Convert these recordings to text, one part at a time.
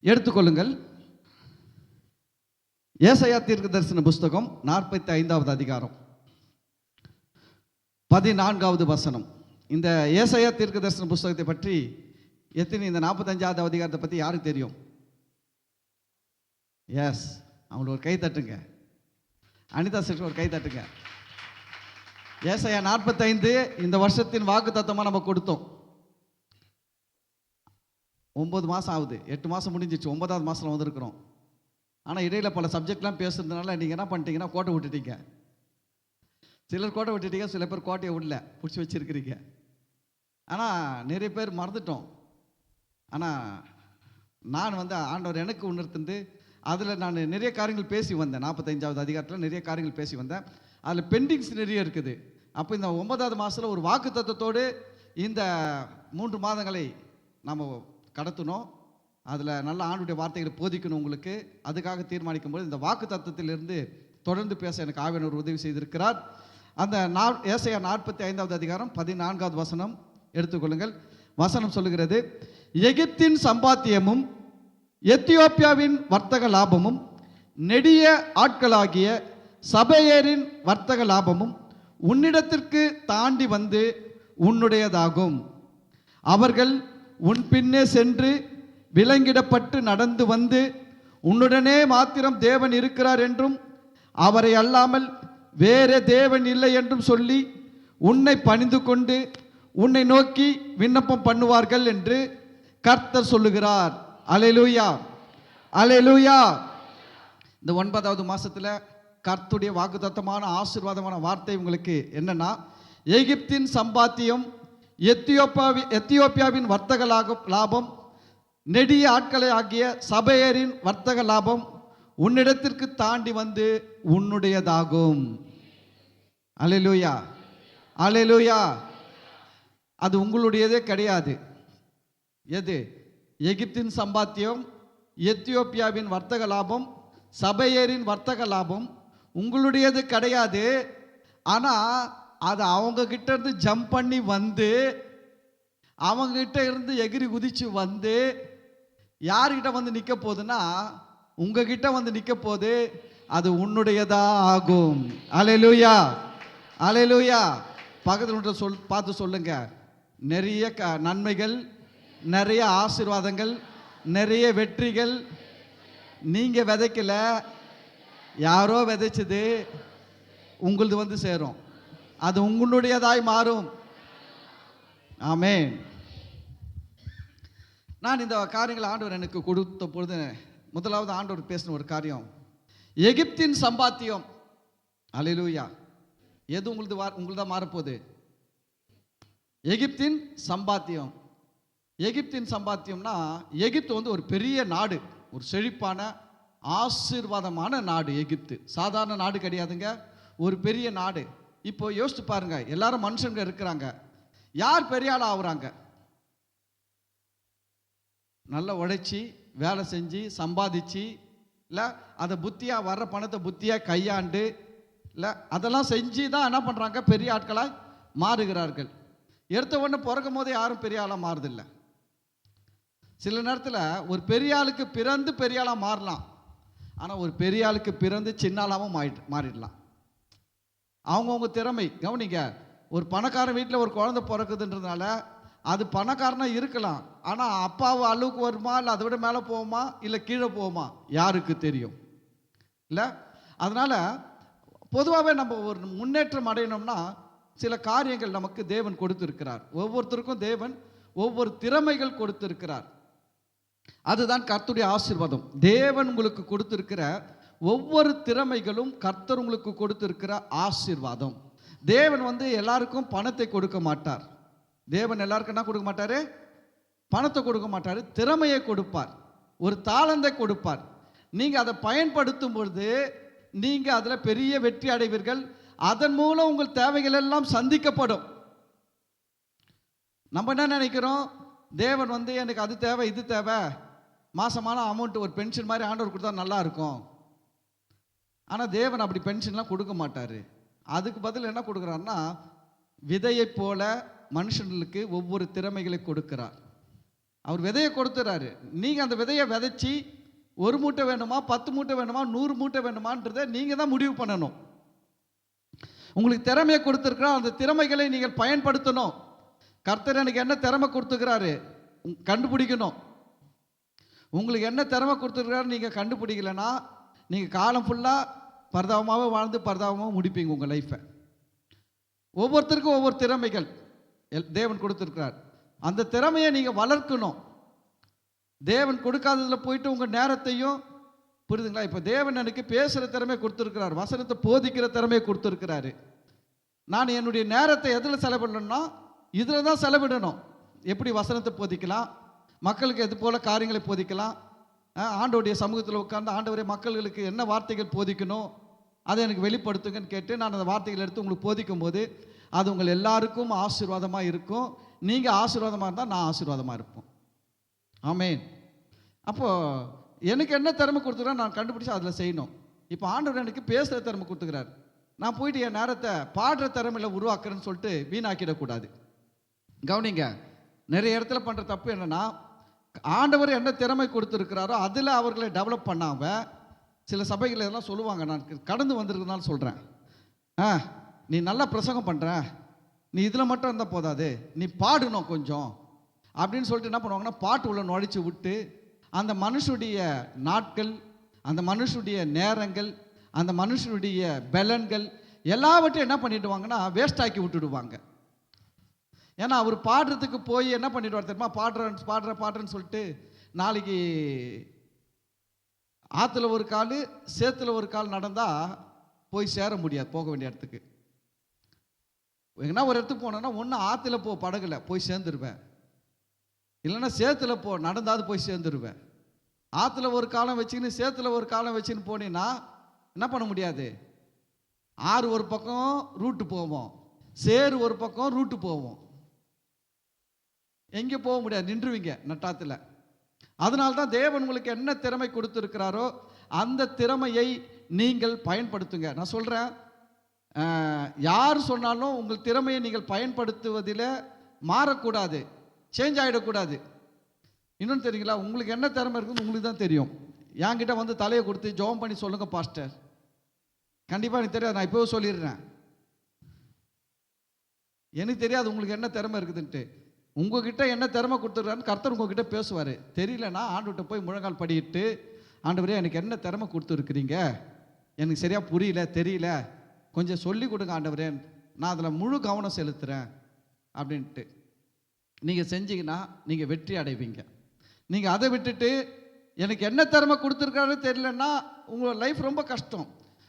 எடுத்துக்கொள்ளுங்கள். ஏசாயா தீர்க்கதரிசன புஸ்தகம் 45வது அதிகாரம் 14வது வசனம். இந்த ஏசாயா தீர்க்கதரிசன புஸ்தகத்தை பற்றி எத்தனை, இந்த 45வது அதிகாரத்தை பற்றி யாருக்கு தெரியும்? எஸ், அவங்களுக்கு ஒரு கை தட்டுங்க. அனிதா சிஸ்டர் ஒரு கை தட்டுங்க. ஏசாயா 45 இந்த வருஷத்தின் வாக்கு தத்தமாக நம்ம கொடுத்தோம். 9 மாதம் ஆகுது, 8 மாதம் முடிஞ்சிச்சு, 9வது மாதத்தில் வந்திருக்கிறோம். ஆனால் இடையில் பல சப்ஜெக்ட்லாம் பேசுறதுனால நீங்கள் என்ன பண்ணிட்டீங்கன்னா கோட்டை விட்டுட்டீங்க. சிலர் கோட்டை விட்டுட்டீங்க, சில பேர் கோட்டையை விடல, பிடிச்சி வச்சுருக்கிறீங்க. ஆனால் நிறைய பேர் மறந்துட்டோம். ஆனால் நான் ஆண்டவர் எனக்கு உணர்த்துண்டு அதில் நான் நிறைய காரியங்கள் பேசி வந்தேன். 45வது அதிகாரத்தில் நிறைய காரியங்கள் பேசி வந்தேன். அதில் பெண்டிங்ஸ் நிறைய இருக்குது. அப்போ இந்த 9வது மாதத்தில் ஒரு வாக்கு தத்தத்தோடு இந்த 3 மாதங்களை நம்ம கடத்தணும். அதில் நல்ல ஆண்டுடைய வார்த்தைகளை போதிக்கணும் உங்களுக்கு. அதுக்காக தீர்மானிக்கும் போது இந்த வாக்கு தத்தத்திலிருந்து தொடர்ந்து பேச எனக்கு ஆவியானவர் உதவி செய்திருக்கிறார். அந்த ஏசாயா 45வது அதிகாரம் 14வது வசனம் எடுத்துக்கொள்ளுங்கள். வசனம் சொல்லுகிறது, எகிப்தின் சம்பாத்தியமும் எத்தியோப்பியாவின் வர்த்தக லாபமும் நெடிய ஆட்களாகிய சபையரின் வர்த்தக லாபமும் உன்னிடத்திற்கு தாண்டி வந்து உன்னுடையதாகும். அவர்கள் உன் பின்னே சென்று விலங்கிடப்பட்டு நடந்து வந்து உன்னுடனே மாத்திரம் தேவன் இருக்கிறார் என்றும் அவரை அல்லாமல் வேறே தேவன் இல்லை என்றும் சொல்லி உன்னை பணிந்து கொண்டு உன்னை நோக்கி விண்ணப்பம் பண்ணுவார்கள் என்று கர்த்தர் சொல்லுகிறார். அல்லேலூயா, அல்லேலூயா. இந்த 9வது மாசத்துல கர்த்தருடைய வாக்குத்தத்தமான ஆசீர்வாதமான வார்த்தை உங்களுக்கு என்னன்னா, எகிப்தின் சம்பாத்தியம் எத்தியோப்பியாவின் வர்த்தக லாபம் நெடிய ஆட்களை ஆகிய சபையரின் வர்த்தக லாபம் உன்னிடத்திற்கு தாண்டி வந்து உன்னுடையதாகும். அல்லேலூயா, அல்லேலூயா. அது உங்களுடையதே கிடையாது. எது? எகிப்தின் சம்பாத்தியம் எத்தியோப்பியாவின் வர்த்தக லாபம் சபையரின் வர்த்தக லாபம் உங்களுடையது கிடையாது. ஆனால் அது அவங்க கிட்ட இருந்து ஜம்ப் பண்ணி வந்து அவங்க கிட்ட இருந்து எகிரி குதிச்சு வந்து யார்கிட்ட வந்து நிற்க போகுதுன்னா உங்ககிட்ட வந்து நிற்க போகுது. அது உன்னுடையதா ஆகும். அல்லேலூயா, அல்லேலூயா. பக்கத்தில் பார்த்து சொல்லுங்க, நிறைய நன்மைகள், நிறைய ஆசீர்வாதங்கள், நிறைய வெற்றிகள் நீங்க விதைக்கல, யாரோ விதைச்சது உங்களது வந்து சேரும். அது உங்களுடையதாய் மாறும். ஆமென். நான் இந்த காரியங்களை ஆண்டவர் எனக்கு கொடுத்த பொழுது முதலாவது ஆண்டவர் பேசின ஒரு காரியம், எகிப்தின் சம்பாத்தியம். அல்லேலூயா. எது உங்களுதான் மாறப்போகுது? எகிப்தின் சம்பாத்தியம். எகிப்தின் சம்பாத்தியம்னா, எகிப்து ஒரு பெரிய நாடு, ஒரு செழிப்பான ஆசீர்வாதமான நாடு. எகிப்து சாதாரண நாடு கிடையாதுங்க, ஒரு பெரிய நாடு. இப்போ யோசிச்சு பாருங்க, எல்லாரும் மனுஷங்க இருக்கிறாங்க. யார் பெரிய ஆள் ஆகுறாங்க? நல்லா உழைச்சி வேலை செஞ்சு சம்பாதிச்சு, இல்லை அதை புத்தியாக வர்ற பணத்தை புத்தியாக கையாண்டு, இல்லை அதெல்லாம் செஞ்சு தான் என்ன பண்ணுறாங்க, பெரிய ஆட்களாய் மாறுகிறார்கள். எடுத்த உடனே பிறக்கும் போதே யாரும் பெரிய ஆளாக மாறுதில்லை. சில நேரத்தில் ஒரு பெரிய ஆளுக்கு பிறந்து பெரிய ஆளாக மாறலாம், ஆனால் ஒரு பெரிய ஆளுக்கு பிறந்து சின்ன ஆளாகவும் மாறிடலாம். அவங்கவுங்க திறமை. கவனிங்க, ஒரு பணக்காரன் வீட்டில் ஒரு குழந்தை பிறக்குதுன்றதுனால அது பணக்காரனாக இருக்கலாம், ஆனால் அப்பாவு அளவுக்கு வருமா, இல்லை அதை விட மேலே போகுமா, இல்லை கீழே போகுமா, யாருக்கு தெரியும்? இல்லை. அதனால் பொதுவாகவே நம்ம ஒரு முன்னேற்றம் அடையணும்னா சில காரியங்கள் நமக்கு தேவன் கொடுத்திருக்கிறார். ஒவ்வொருத்தருக்கும் தேவன் ஒவ்வொரு திறமைகள் கொடுத்திருக்கிறார். அதுதான் கர்த்தருடைய ஆசீர்வாதம். தேவன் உங்களுக்கு கொடுத்திருக்கிற ஒவ்வொரு திறமைகளும் கர்த்தர் உங்களுக்கு கொடுத்திருக்கிற ஆசீர்வாதம். தேவன் எல்லாருக்கும் பணத்தை கொடுக்க மாட்டார். தேவன் எல்லாருக்கும் என்ன கொடுக்க மாட்டாரு? பணத்தை கொடுக்க மாட்டாரு, திறமையை கொடுப்பார், ஒரு தாளந்தை கொடுப்பார். நீங்க அதை பயன்படுத்தும் பொழுது நீங்க அதுல பெரிய வெற்றி அடைவீர்கள். அதன் மூலம் உங்கள் தேவைகள் எல்லாம் சந்திக்கப்படும். நம்ம என்ன நினைக்கிறோம், தேவன் எனக்கு அது தேவை இது தேவை, மாசமான அமௌண்ட் ஒரு பென்ஷன் மாதிரி ஆண்டவர் கொடுத்தா நல்லா இருக்கும். ஆனால் தேவன் அப்படி பென்ஷன்லாம் கொடுக்க மாட்டார். அதுக்கு பதில் என்ன கொடுக்குறாருன்னா, விதையை போல மனுஷர்களுக்கு ஒவ்வொரு திறமைகளை கொடுக்கிறார். அவர் விதையை கொடுத்துறாரு. நீங்கள் அந்த விதையை விதைச்சி 1 மூட்டை வேணுமா, 10 மூட்டை வேணுமா, 100 மூட்டை வேணுமான்றதை நீங்கள் தான் முடிவு பண்ணணும். உங்களுக்கு திறமையை கொடுத்துருக்கிறார், அந்த திறமைகளை நீங்கள் பயன்படுத்தணும். கர்த்தர் எனக்கு என்ன திறமை கொடுத்துக்கிறாரு கண்டுபிடிக்கணும். உங்களுக்கு என்ன திறமை கொடுத்துருக்காரு நீங்கள் கண்டுபிடிக்கலைன்னா நீங்கள் காலம் ஃபுல்லாக பரிதாபமாகவே வாழ்ந்து பரிதாபமாக முடிப்பீங்க உங்கள் லைஃப்பை. ஒவ்வொருத்தருக்கும் ஒவ்வொரு திறமைகள் தேவன் கொடுத்துருக்கிறார். அந்த திறமையை நீங்கள் வளர்க்கணும். தேவன் கொடுக்காததில் போயிட்டு உங்கள் நேரத்தையும், புரியுதுங்களா? இப்போ தேவன் எனக்கு பேசுகிற திறமையை கொடுத்துருக்கிறார், வசனத்தை போதிக்கிற திறமையை கொடுத்துருக்கிறாரு. நான் என்னுடைய நேரத்தை எதில் செலவிடணும்னா இதில் தான் செலவிடணும். எப்படி வசனத்தை போதிக்கலாம், மக்களுக்கு எது போல் காரியங்களை போதிக்கலாம், ஆண்டவருடைய சமூகத்தில் உட்கார்ந்து ஆண்டவரே மக்களுக்கு என்ன வார்த்தைகள் போதிக்கணும் அதை எனக்கு வெளிப்படுத்துங்கன்னு கேட்டு நான் அந்த வார்த்தைகள் எடுத்து உங்களுக்கு போதிக்கும் போது அது உங்கள் எல்லாருக்கும் ஆசீர்வாதமாக இருக்கும். நீங்கள் ஆசீர்வாதமாக இருந்தால் நான் ஆசீர்வாதமாக இருப்போம். ஆமென். அப்போது எனக்கு என்ன திறமை கொடுத்துக்கிறார் நான் கண்டுபிடிச்சி அதில் செய்யணும். இப்போ ஆண்டவர் எனக்கு பேசுகிற திறமை கொடுத்துக்கிறார், நான் போயிட்டு என் நேரத்தை பாடுற திறமையில் உருவாக்குறேன்னு சொல்லிட்டு வீணாக்கிடக்கூடாது. கவனிங்க, நிறைய இடத்துல பண்ணுற தப்பு என்னென்னா, ஆண்டவர் என்ன திறமை கொடுத்துருக்கிறாரோ அதில் அவர்களை டெவலப் பண்ணாமல் சில சபைகள் எல்லாம் சொல்லுவாங்க, நான் கடந்து வந்திருக்கிறதுனால சொல்கிறேன், நீ நல்லா பிரசங்கம் பண்ணுற, நீ இதில் மட்டும் இருந்தால் போதாது, நீ பாடணும் கொஞ்சம் அப்படின்னு சொல்லிட்டு என்ன பண்ணுவாங்கன்னா பாட்டு உள்ள நுழைச்சி விட்டு அந்த மனுஷனுடைய நாட்கள், அந்த மனுஷனுடைய நேரங்கள், அந்த மனுஷனுடைய பலன்கள் எல்லாவற்றையும் என்ன பண்ணிடுவாங்கன்னா வேஸ்ட் ஆக்கி விட்டுடுவாங்க. ஏன்னா அவர் பாடுறதுக்கு போய் என்ன பண்ணிடுவார் தெரியுமா, பாடுறேன்னு சொல்லிட்டு நாளைக்கு ஆற்றுல ஒரு கால் சேத்துல ஒரு கால் நடந்தால் போய் சேர முடியாது போக வேண்டிய இடத்துக்கு. எங்கன்னா ஒரு இடத்துக்கு போனோன்னா ஒன்று ஆற்றுல போ, படகுல போய் சேர்ந்துருவேன், இல்லைன்னா சேத்துல போ, நடந்தாது போய் சேர்ந்துருவேன். ஆற்றுல ஒரு காலம் வச்சுக்கின்னு சேத்துல ஒரு காலம் வச்சுன்னு போனீங்கன்னா என்ன பண்ண முடியாது, ஆறு ஒரு பக்கம் ரூட்டு போவோம், சேரு ஒரு பக்கம் ரூட்டு போவோம், எங்கே போக முடியாது, நின்றுவீங்க நட்டாத்துல. அதனால தான் தேவன் உங்களுக்கு என்ன திறமை கொடுத்துருக்கிறாரோ அந்த திறமையை நீங்கள் பயன்படுத்துங்க. நான் சொல்கிறேன், யார் சொன்னாலும் உங்கள் திறமையை நீங்கள் பயன்படுத்துவதில் மாறக்கூடாது, சேஞ்ச் ஆகிடக்கூடாது. இன்னொன்று தெரியுங்களா, உங்களுக்கு என்ன திறமை இருக்குன்னு உங்களுக்கு தான் தெரியும். என்கிட்ட வந்து தலையை கொடுத்து ஜெபம் பண்ணி சொல்லுங்கள் பாஸ்டர், கண்டிப்பாக எனக்கு தெரியாது, நான் இப்போவே சொல்லிடுறேன், எனக்கு தெரியாது உங்களுக்கு என்ன திறமை இருக்குதுன்ட்டு. உங்ககிட்ட என்ன திறமை கொடுத்துருக்காருன்னு கர்த்தர் உங்ககிட்ட பேசுவார். தெரியலன்னா ஆண்டுகிட்ட போய் முழங்கால் படிக்கிட்டு, ஆண்டவரே எனக்கு என்ன திறமை கொடுத்துருக்குறீங்க, எனக்கு சரியாக புரியல, தெரியல, கொஞ்சம் சொல்லி கொடுங்க ஆண்டவரே, நான் அதில் முழு கவனம் செலுத்துகிறேன் அப்படின்ட்டு நீங்கள் செஞ்சீங்கன்னா நீங்கள் வெற்றி அடைவீங்க. நீங்கள் அதை விட்டுட்டு எனக்கு என்ன திறமை கொடுத்துருக்காரு தெரியலன்னா உங்கள் லைஃப் ரொம்ப கஷ்டம்.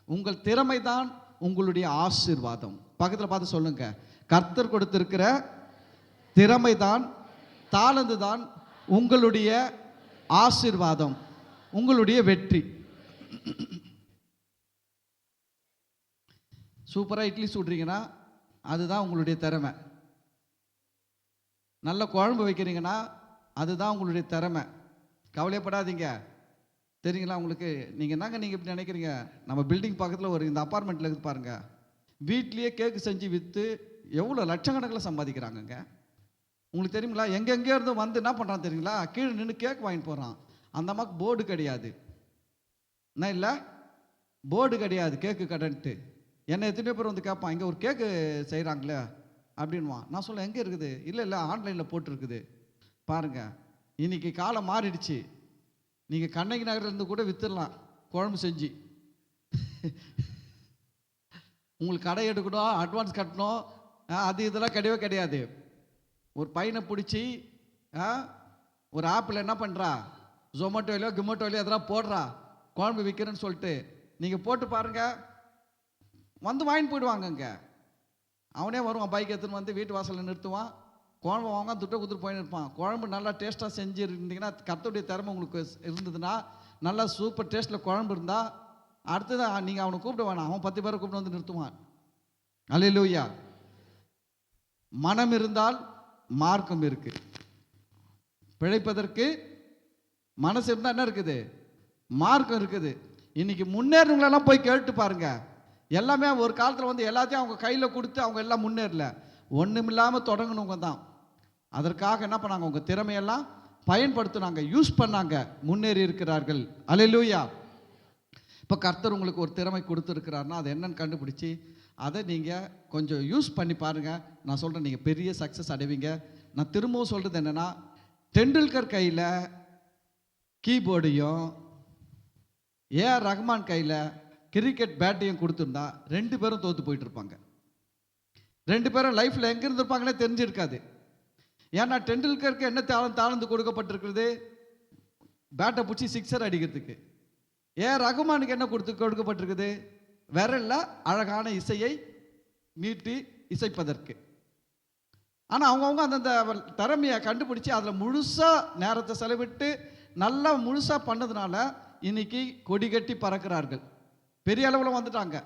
உங்கள் திறமை தான் உங்களுடைய ஆசீர்வாதம். பக்கத்தில் பார்த்து சொல்லுங்க, கர்த்தர் கொடுத்திருக்கிற திறமை தான், தாளந்து தான் உங்களுடைய ஆசீர்வாதம், உங்களுடைய வெற்றி. சூப்பராக இட்லி சுடுறீங்கன்னா அதுதான் உங்களுடைய திறமை. நல்ல குழம்பு வைக்கிறீங்கன்னா அதுதான் உங்களுடைய திறமை. கவலைப்படாதீங்க. தெரியுங்களா உங்களுக்கு, நீங்கள் என்னங்க நீங்கள் இப்படி நினைக்கிறீங்க, நம்ம பில்டிங் பக்கத்தில் ஒரு இந்த அப்பார்ட்மெண்ட்டில் இருக்குது பாருங்கள், வீட்லேயே கேக்கு செஞ்சு விற்று எவ்வளோ லட்சக்கணக்கில் சம்பாதிக்கிறாங்கங்க. உங்களுக்கு தெரியுங்களா, எங்கெங்கே இருந்து வந்து என்ன பண்ணுறான் தெரியுங்களா, கீழே நின்று கேக் வாங்கிட்டு போகிறான். அந்த அம்மாவுக்கு போர்டு கிடையாது, என்ன இல்லை போர்டு கிடையாது கேக்கு கடைன்ட்டு. என்னை எத்தனை பேர் வந்து கேட்பான், இங்கே ஒரு கேக்கு செய்கிறாங்களே அப்படின்வான். நான் சொல்ல எங்கே இருக்குது, இல்லை ஆன்லைனில் போட்டிருக்குது பாருங்கள். இன்றைக்கி காலம் மாறிடுச்சு, நீங்கள் கண்ணகி நகர்லேருந்து கூட விற்றுடலாம் குழம்பு செஞ்சு. உங்களுக்கு கடை எடுக்கணும், அட்வான்ஸ் கட்டணும், அது இதெல்லாம் கிடையவே கிடையாது. ஒரு பையனை பிடிச்சி ஒரு ஆப்பில் என்ன பண்ணுறா, ஜொமேட்டோலையோ கிமோட்டோலையோ அதெல்லாம் போடுறா குழம்பு விற்கிறேன்னு சொல்லிட்டு. நீங்கள் போட்டு பாருங்கள், வந்து வாங்கிட்டு போயிடுவாங்கங்க. அவனே வருவான், பைக் எடுத்துன்னு வந்து வீட்டு வாசலில் நிறுத்துவான், குழம்பு வாங்க துட்டை கொடுத்துட்டு போயின்னு இருப்பான். குழம்பு நல்லா டேஸ்ட்டாக செஞ்சுருந்தீங்கன்னா, கர்த்தருடைய திறமை உங்களுக்கு இருந்ததுன்னா, நல்லா சூப்பர் டேஸ்ட்டில் குழம்பு இருந்தால் அடுத்தது நீங்கள் அவனை கூப்பிட வேணாம், அவன் 10 பேரை கூப்பிட்டு வந்து நிறுத்துவான். அல்லேலூயா. மனம் இருந்தால் மார்க்கம் இருக்கு, பிழைப்பதற்கு மனசு இருந்தால் என்ன இருக்குது, மார்க்கம் இருக்குது. இன்னைக்கு முன்னேறவங்களெல்லாம் போய் கேட்டு பாருங்க, எல்லாமே ஒரு காலத்தில் வந்து எல்லாத்தையும் அவங்க கையில் கொடுத்து அவங்க எல்லாம் முன்னேறல, ஒன்றும் இல்லாமல் தொடங்கினவங்க தான். அதற்காக என்ன பண்ணாங்க, உங்கள் திறமையெல்லாம் பயன்படுத்தினாங்க, யூஸ் பண்ணாங்க, முன்னேறி இருக்கிறார்கள். அல்லேலூயா. இப்போ கர்த்தர் உங்களுக்கு ஒரு திறமை கொடுத்துருக்கிறாருன்னா அது என்னன்னு கண்டுபிடிச்சி அதை நீங்கள் கொஞ்சம் யூஸ் பண்ணி பாருங்கள். நான் சொல்கிறேன், நீங்கள் பெரிய சக்ஸஸ் அடைவீங்க. நான் திரும்பவும் சொல்கிறது என்னென்னா, டெண்டுல்கர் கையில் கீபோர்டையும் ஏஆர் ரஹ்மான் கையில் கிரிக்கெட் பேட்டையும் கொடுத்துருந்தா 2 பேரும் தோற்று போயிட்டு இருப்பாங்க. 2 பேரும் லைஃப்பில் எங்கே இருந்திருப்பாங்கன்னே தெரிஞ்சிருக்காது. ஏன்னா டெண்டுல்கருக்கு என்ன தாழ்ந்து கொடுக்கப்பட்டிருக்கிறது? பேட்டை பிடிச்சி 6 அடிக்கிறதுக்கு. ஏஆர் ரஹ்மானுக்கு என்ன கொடுக்கப்பட்டிருக்குது? விரல்ல அழகான இசையை மீட்டி இசைப்பதற்கு. ஆனால் அவங்கவுங்க அந்தந்த திறமையை கண்டுபிடிச்சி அதில் முழுசாக நேரத்தை செலவிட்டு நல்லா முழுசாக பண்ணதுனால இன்னைக்கு கொடி கட்டி பறக்கிறார்கள், பெரிய அளவில் வந்துட்டாங்க.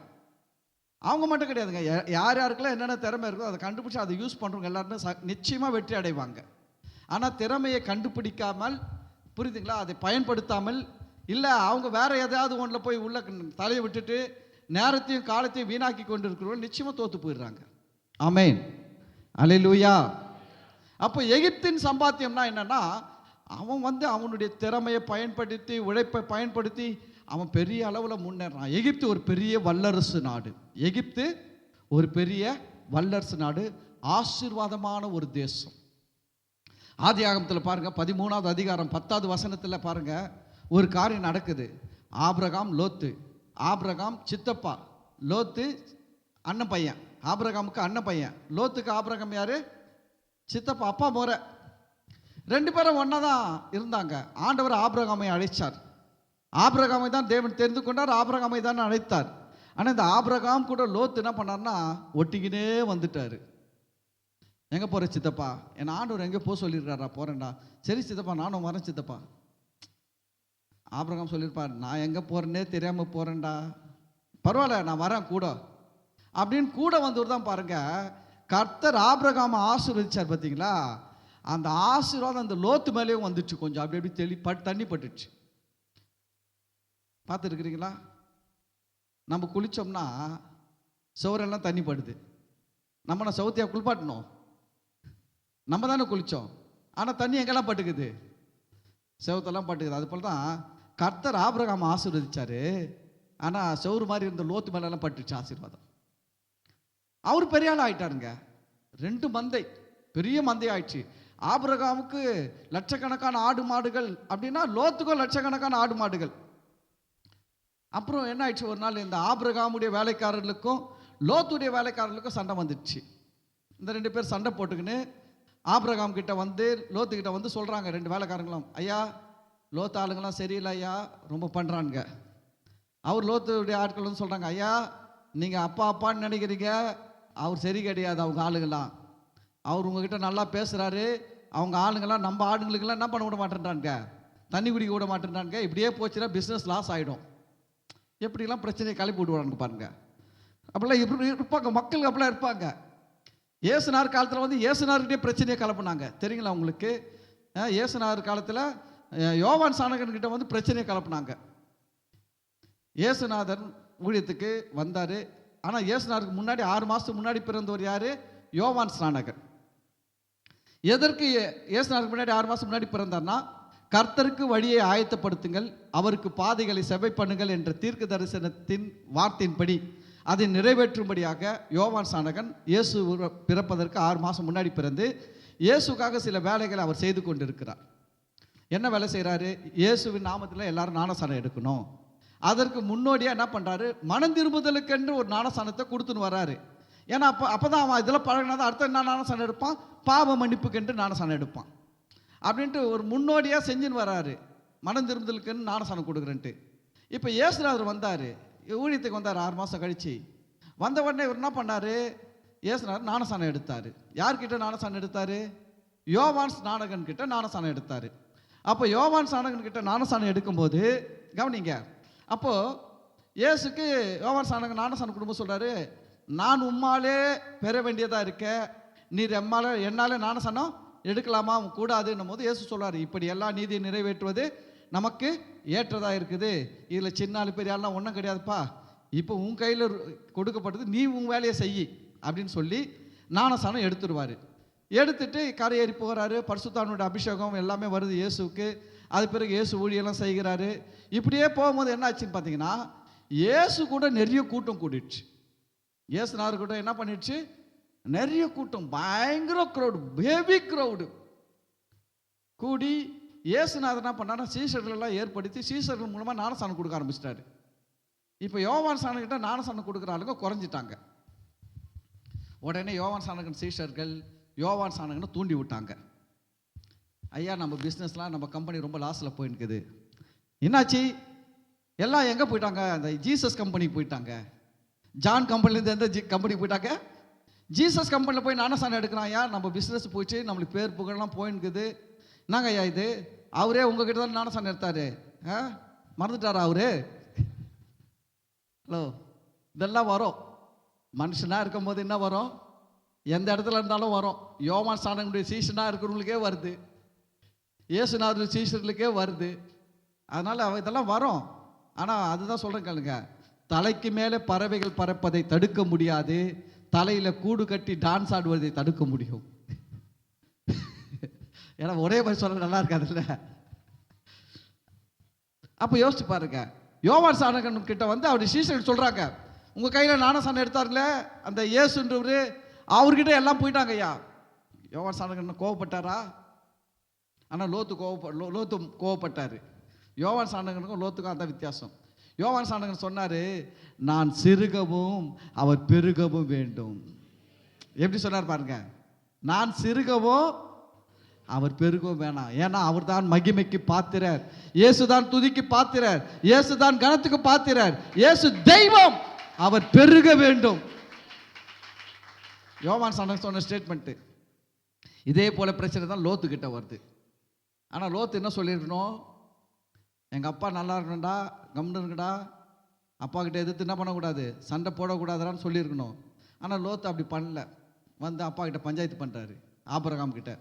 அவங்க மட்டும் கிடையாதுங்க, யார் யாருக்கெல்லாம் என்னென்ன திறமை இருக்கோ அதை கண்டுபிடிச்சி அதை யூஸ் பண்ணுறவங்க எல்லாருமே நிச்சயமாக வெற்றி அடைவாங்க. ஆனால் திறமையை கண்டுபிடிக்காமல், புரியுதுங்களா, அதை பயன்படுத்தாமல், இல்லை அவங்க வேற எதாவது ஒன்றில் போய் உள்ள தலையை விட்டுட்டு நேரத்தையும் காலத்தையும் வீணாக்கி கொண்டு இருக்கிறவங்க நிச்சயமாக தோற்று போயிடுறாங்க. ஆமென், அல்லேலூயா. அப்போ எகிப்தின் சம்பாத்தியம்னா என்னன்னா, அவன் அவனுடைய திறமையை பயன்படுத்தி, உழைப்பை பயன்படுத்தி அவன் பெரிய அளவில் முன்னேறான். எகிப்து ஒரு பெரிய வல்லரசு நாடு. எகிப்து ஒரு பெரிய வல்லரசு நாடு, ஆசீர்வாதமான ஒரு தேசம். ஆதியாகமத்தில் பாருங்க, 13வது அதிகாரம் 10வது வசனத்தில் பாருங்க, ஒரு காரியம் நடக்குது. ஆபிரகாம் லோத்து. ஆபிரகாம் சித்தப்பா, லோத்து அண்ணன் பையன். ஆபிரகாமுக்கு அண்ணன் பையன், லோத்துக்கு ஆபிரகாம் யாரு? சித்தப்பா, அப்பா முறை. 2 பேரும் ஒன்றா தான் இருந்தாங்க. ஆண்டவர் ஆபிரகாமை அழைச்சார். ஆபிரகாமை தான் தேவன் தெரிந்து கொண்டார், ஆபிரகாமை தான் அழைத்தார். ஆனால் இந்த ஆபிரகாம் கூட லோத்து என்ன பண்ணார்னா ஒட்டிக்கினே வந்துட்டார். எங்கே போகிற சித்தப்பா? என் ஆண்டவர் எங்கே போக சொல்லியிருக்காரா? போகிறேன்டா. சரி சித்தப்பா, நானும் வரேன் சித்தப்பா. ஆபிரகாம் சொல்லியிருப்பார், நான் எங்கே போகிறேன்னே தெரியாமல் போகிறேன்டா. பரவாயில்ல, நான் வரேன் கூட அப்படின்னு கூட வந்தவர் தான் பாருங்க. கர்த்தர் ஆபிரகாமை ஆசீர்வதிச்சார் பார்த்தீங்களா? அந்த ஆசீர்வாதம் அந்த லோத்து மேலேயும் வந்துச்சு. கொஞ்சம் அப்படி அப்படி தண்ணி பட்டுச்சு. பார்த்துருக்குறீங்களா? நம்ம குளித்தோம்னா சுவரெல்லாம் தண்ணி படுது. நம்ம சவுத்தியாக குளிப்பாட்டணும், நம்ம தானே குளித்தோம். ஆனால் தண்ணி எங்கெல்லாம் பட்டுக்குது? செவத்தெல்லாம் பட்டுக்குது. அது போல தான் கர்த்தர் ஆபிரகாம் ஆசீர்வதிச்சாரு. ஆனால் செவுறு மாதிரி இருந்த லோத்து மேலெல்லாம் பட்டுச்சு ஆசீர்வாதம். அவர் பெரிய ஆள் ஆயிட்டாருங்க. 2 மந்தை, பெரிய மந்தை ஆயிடுச்சு. ஆபிரகாமுக்கு லட்சக்கணக்கான ஆடு மாடுகள் அப்படின்னா லோத்துக்கும் லட்சக்கணக்கான ஆடு மாடுகள். அப்புறம் என்ன ஆயிடுச்சு, ஒரு நாள் இந்த ஆபிரகாமுடைய வேலைக்காரர்களுக்கும் லோத்துடைய வேலைக்காரர்களுக்கும் சண்டை வந்துடுச்சு. இந்த 2 பேர் சண்டை போட்டுக்கின்னு ஆபிரகாம் கிட்ட வந்து லோத்துக்கிட்ட வந்து சொல்கிறாங்க 2 வேலைக்காரங்களும், ஐயா லோத்து ஆளுங்களாம் சரியில்லை ஐயா, ரொம்ப பண்ணுறானுங்க. அவர் லோத்துடைய ஆட்கள் வந்து சொல்கிறாங்க, ஐயா நீங்கள் அப்பா அப்பான்னு நினைக்கிறீங்க, அவர் சரி கிடையாது. அவங்க ஆளுங்களாம், அவர் உங்ககிட்ட நல்லா பேசுகிறாரு, அவங்க ஆளுங்கள்லாம் நம்ம ஆளுங்களுக்கெல்லாம் என்ன பண்ண விட மாட்டேன்றாங்க, தண்ணி குடிக்க விட மாட்டேன்றாங்க. இப்படியே போச்சுன்னா பிஸ்னஸ் லாஸ் ஆகிடும். எப்படிலாம் பிரச்சனையை கிளப்பி விடுவாங்க பாருங்க. அப்படிலாம் இப்படி இருப்பாங்க மக்கள், அப்படிலாம் இருப்பாங்க. இயேசுநாதர் காலத்தில் வந்து இயேசுநாதர்கிட்டே பிரச்சனையை கலப்புனாங்க, தெரியுங்களா உங்களுக்கு? இயேசுநாதர் காலத்தில் யோவான் சானகன் கிட்ட வந்து பிரச்சனையை கலப்புனாங்க. இயேசுநாதர் ஊழியத்துக்கு வந்தார். ஆனால் இயேசுநாதருக்கு முன்னாடி 6 மாதத்துக்கு முன்னாடி பிறந்தவர் யார்? யோவான் ஸ்நானகர். எதற்கு இயேசுநாதருக்கு முன்னாடி 6 மாதம் முன்னாடி பிறந்தார்னா, கர்த்தருக்கு வழியை ஆயத்தப்படுத்துங்கள், அவருக்கு பாதைகளை செவ்வை பண்ணுங்கள் என்ற தீர்க்க தரிசனத்தின் வார்த்தையின்படி அதை நிறைவேற்றும்படியாக யோவான் ஸ்நானகன் இயேசு பிறப்பதற்கு 6 மாதம் முன்னாடி பிறந்து இயேசுக்காக சில வேலைகளை அவர் செய்து கொண்டிருக்கிறார். என்ன வேலை செய்கிறாரு? இயேசுவின் நாமத்தில் எல்லாரும் ஞானஸ்நானம் எடுக்கணும். அதற்கு முன்னோடியாக என்ன பண்ணுறாரு? மனம் திரும்புதலுக்கென்று ஒரு ஞானஸ்நானத்தை கொடுத்துன்னு வர்றாரு. ஏன்னா அப்போ தான் அவன் இதில் பழகினாதான் அடுத்த என்ன ஞானஸ்நானம் எடுப்பான்? பாவ மன்னிப்புக்கென்று ஞானஸ்நானம் எடுப்பான் அப்படின்ட்டு ஒரு முன்னோடியாக செஞ்சுன்னு வர்றாரு. மனம் திரும்புதலுக்குன்னு ஞானஸ்நானம் கொடுக்குறேன்ட்டு. இப்போ இயேசுநாதர் வந்தார், ஊழியத்துக்கு வந்தார். 6 மாதம் கழிச்சு வந்த உடனே இவர் என்ன பண்ணார்? இயேசுநாதர் ஞானஸ்நானம் எடுத்தார். யார்கிட்ட ஞானஸ்நானம் எடுத்தார்? யோவான் ஸ்நானகன் கிட்ட ஞானஸ்நானம் எடுத்தார். அப்போ யோவான் ஸ்நானகன் கிட்ட ஞானஸ்நானம் எடுக்கும்போது கவனிங்க, அப்போது இயேசுக்கு யோவான் ஸ்நானகன் ஞானஸ்நானம் கொடுக்க சொல்கிறாரு, நான் உம்மாலே பெற வேண்டியதாக இருக்க, நீர் என்னால் ஞானஸ்நானம் எடுக்கலாமா? கூடாதுன்னும் போது இயேசு சொல்கிறார், இப்படி எல்லா நீதியை நிறைவேற்றுவது நமக்கு ஏற்றதாக இருக்குது, இதில் சின்ன ஆள் பெரிய ஆள்லாம் ஒன்றும் கிடையாதுப்பா, இப்போ உன் கையில் கொடுக்கப்பட்டது, நீ உன் வேலையை செய் அப்படின்னு சொல்லி ஞானஸ்நானம் எடுத்துருவார். எடுத்துட்டு கரையேறி போகிறாரு. பரிசுத்தாவினுடைய அபிஷேகம் எல்லாமே வருது இயேசுவுக்கு. அது பிறகு இயேசு ஊழியெல்லாம் செய்கிறாரு. இப்படியே போகும்போது என்ன ஆச்சுன்னு பார்த்தீங்கன்னா, இயேசு கூட நிறைய கூட்டம் கூடிடுச்சு. இயேசுநாதர் கூட என்ன பண்ணிடுச்சு, நிறைய கூட்டம், பயங்கர க்ரௌடு, ஹெவி க்ரௌடு கூடி இயேசுநாதர் என்ன பண்ணாருன்னா சீஷர்களெல்லாம் ஏற்படுத்தி சீஷர்கள் மூலமாக ஞானஸ்நானம் கொடுக்க ஆரம்பிச்சிட்டாரு. இப்போ யோவான் ஸ்நானக்கிட்ட ஞானஸ்நானம் கொடுக்குற ஆளுங்க குறைஞ்சிட்டாங்க. உடனே யோவான் ஸ்நானகன் சீஷர்கள் யோவான் ஸ்நானகனை தூண்டி விட்டாங்க. ஐயா, நம்ம பிஸ்னஸ்லாம் நம்ம கம்பெனி ரொம்ப லாஸில் போயிருக்குது. என்னாச்சு? எல்லாம் எங்கே போயிட்டாங்க? அந்த ஜீசஸ் கம்பெனிக்கு போயிட்டாங்க. ஜான் கம்பெனிலேருந்து எந்த கம்பெனிக்கு போயிட்டாங்க? ஜீசஸ் கம்பெனியில் போய் ஞானஸ்நானம் எடுக்கிறான். ஐயா, நம்ம பிஸ்னஸ் போயிடுச்சு, நம்மளுக்கு பேர் புகழெல்லாம் போயிருக்குது. என்னங்க ஐயா இது? அவரே உங்ககிட்ட தான் ஞானஸ்நானம் எடுத்தாரு, மறந்துட்டாரா அவரு? ஹலோ, இதெல்லாம் வரும். மனுஷனாக இருக்கும் போது என்ன வரும்? எந்த இடத்துல இருந்தாலும் வரும். யோவான் ஸ்நானகனுடைய சீஷனாக இருக்கிறவங்களுக்கே வருது, இயேசுநாதர் சீஷர்களுக்கே வருது. அதனால் இதெல்லாம் வரும். ஆனால் அதுதான் சொல்கிறேன் கேளுங்க, தலைக்கு மேலே பறவைகள் பறப்பதை தடுக்க முடியாது, தலையில் கூடு கட்டி டான்ஸ் ஆடுவதை தடுக்க முடியும். ஏன்னா ஒரே மாதிரி சொல்ல நல்லா இருக்காதுல்ல. அப்போ யோசிச்சு பாருங்க, யோவான் ஸ்நானகன் கிட்ட வந்து அவருடைய சீஷர்கள் சொல்கிறாங்க, உங்கள் கையில் ஞானஸ்நானம் எடுத்தார்களே அந்த இயேசுன்றவர், அவர்கிட்ட எல்லாம் போயிட்டாங்க ஐயா. யோவான் ஸ்நானகன் கோவப்பட்டாரா? ஆனால் லோத்து கோவப்பட்டார். யோவான் ஸ்நானகனுக்கும் லோத்துக்கும் அதான் வித்தியாசம். யோவான் ஸ்நானகன் சொன்னார், நான் சிறுகவும் அவர் பெருகவும் வேண்டும். எப்படி சொன்னார் பாருங்க, நான் சிறுகவும் அவர் பெருகவும் வேணாம். ஏன்னா அவர் தான் மகிமைக்கு பாத்திரர், இயேசுதான் துதிக்கு பாத்திரர், இயேசுதான் கனத்துக்கு பாத்திரர், இயேசு தெய்வம், அவர் பெருக வேண்டும். யோவான் ஸ்நானகன் சொன்ன ஸ்டேட்மெண்ட். இதே போல பிரச்சனை தான் லோத்து கிட்ட வருது. ஆனால் லோத்து என்ன சொல்லியிருக்கணும்? எங்கள் அப்பா நல்லா இருக்கணும்டா, கம்னு இருக்குடா, அப்பா கிட்ட எதிர்த்து என்ன பண்ணக்கூடாது, சண்டை போடக்கூடாதான்னு சொல்லியிருக்கணும். ஆனால் லோத்து அப்படி பண்ணல. வந்து அப்பா கிட்ட பஞ்சாயத்து பண்ணுறாரு ஆபிரகாம் கிட்ட.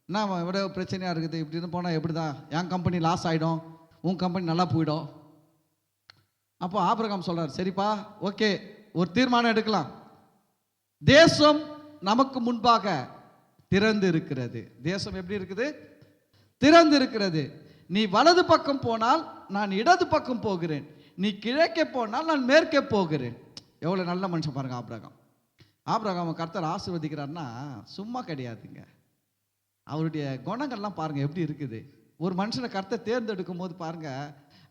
என்ன எவ்வளோ பிரச்சனையாக இருக்குது, இப்படின்னு போனால் எப்படி தான் என் கம்பெனி லாஸ் ஆகிடும், உன் கம்பெனி நல்லா போயிடும். அப்போ ஆபிரகாம் சொல்கிறார், சரிப்பா, ஓகே, ஒரு தீர்மானம் எடுக்கலாம். தேசம் நமக்கு முன்பாக திறந்து இருக்கிறது. தேசம் எப்படி இருக்குது? திறந்து இருக்கிறது. நீ வலது பக்கம் போனால் நான் இடது பக்கம் போகிறேன், நீ கிழக்கே போனால் நான் மேற்கே போகிறேன். எவ்வளோ நல்ல மனுஷன் பாருங்க ஆபிரகாம். ஆபிரகாம் கர்த்தர் ஆசீர்வதிக்கிறார்னா சும்மா கிடையாதுங்க. அவருடைய குணங்கள்லாம் பாருங்க எப்படி இருக்குது. ஒரு மனுஷனை கர்த்தர் தேர்ந்தெடுக்கும் போது பாருங்க,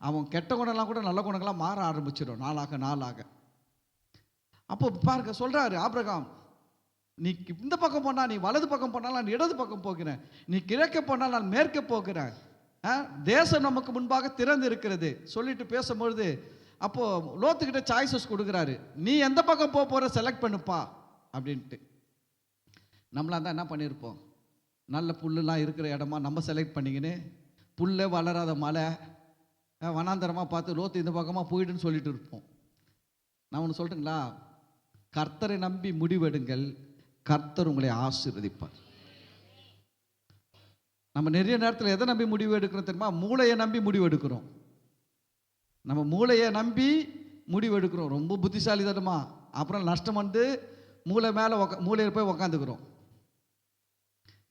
அவன் கெட்ட குணம்லாம் கூட நல்ல குணங்கள்லாம் மாற ஆரம்பிச்சிடும் நாளாக. அப்போ பாருங்க சொல்றாரு ஆபிரகாம், நீ இந்த பக்கம் போனா, நீ வலது பக்கம் போனால் நான் இடது பக்கம் போகிறேன், நீ கிழக்கே போனால் நான் மேற்கே போகிறேன், தேசம் நமக்கு முன்பாக திறந்து இருக்கிறது சொல்லிட்டு பேசும்பொழுது, அப்போ லோத்துக்கிட்ட சாய்ஸஸ் கொடுக்குறாரு, நீ எந்த பக்கம் போற செலக்ட் பண்ணுப்பா அப்படின்ட்டு. நம்மளா தான் என்ன பண்ணியிருப்போம், நல்ல புல்லுலாம் இருக்கிற இடமா நம்ம செலக்ட் பண்ணிக்கின்னு, புல்லே வளராத மலை வனாந்தரமாக பார்த்து லோத்து இந்த பக்கமாக போயிடுன்னு சொல்லிட்டு இருப்போம். நான் ஒன்று சொல்லட்டுங்களா, கர்த்தரை நம்பி முடிவெடுங்கள், கர்த்தர் உங்களை ஆசீர்வதிப்பார். நம்ம நிறைய நேரத்தில் எதை நம்பி முடிவு எடுக்கிறோம் தெரியுமா? மூளையை நம்பி முடிவு எடுக்கிறோம். நம்ம மூளையை நம்பி முடிவு எடுக்கிறோம், ரொம்ப புத்திசாலித்தனமா. அப்புறம் நஷ்டம் வந்து மூளையில் போய் உக்காந்துக்கிறோம்.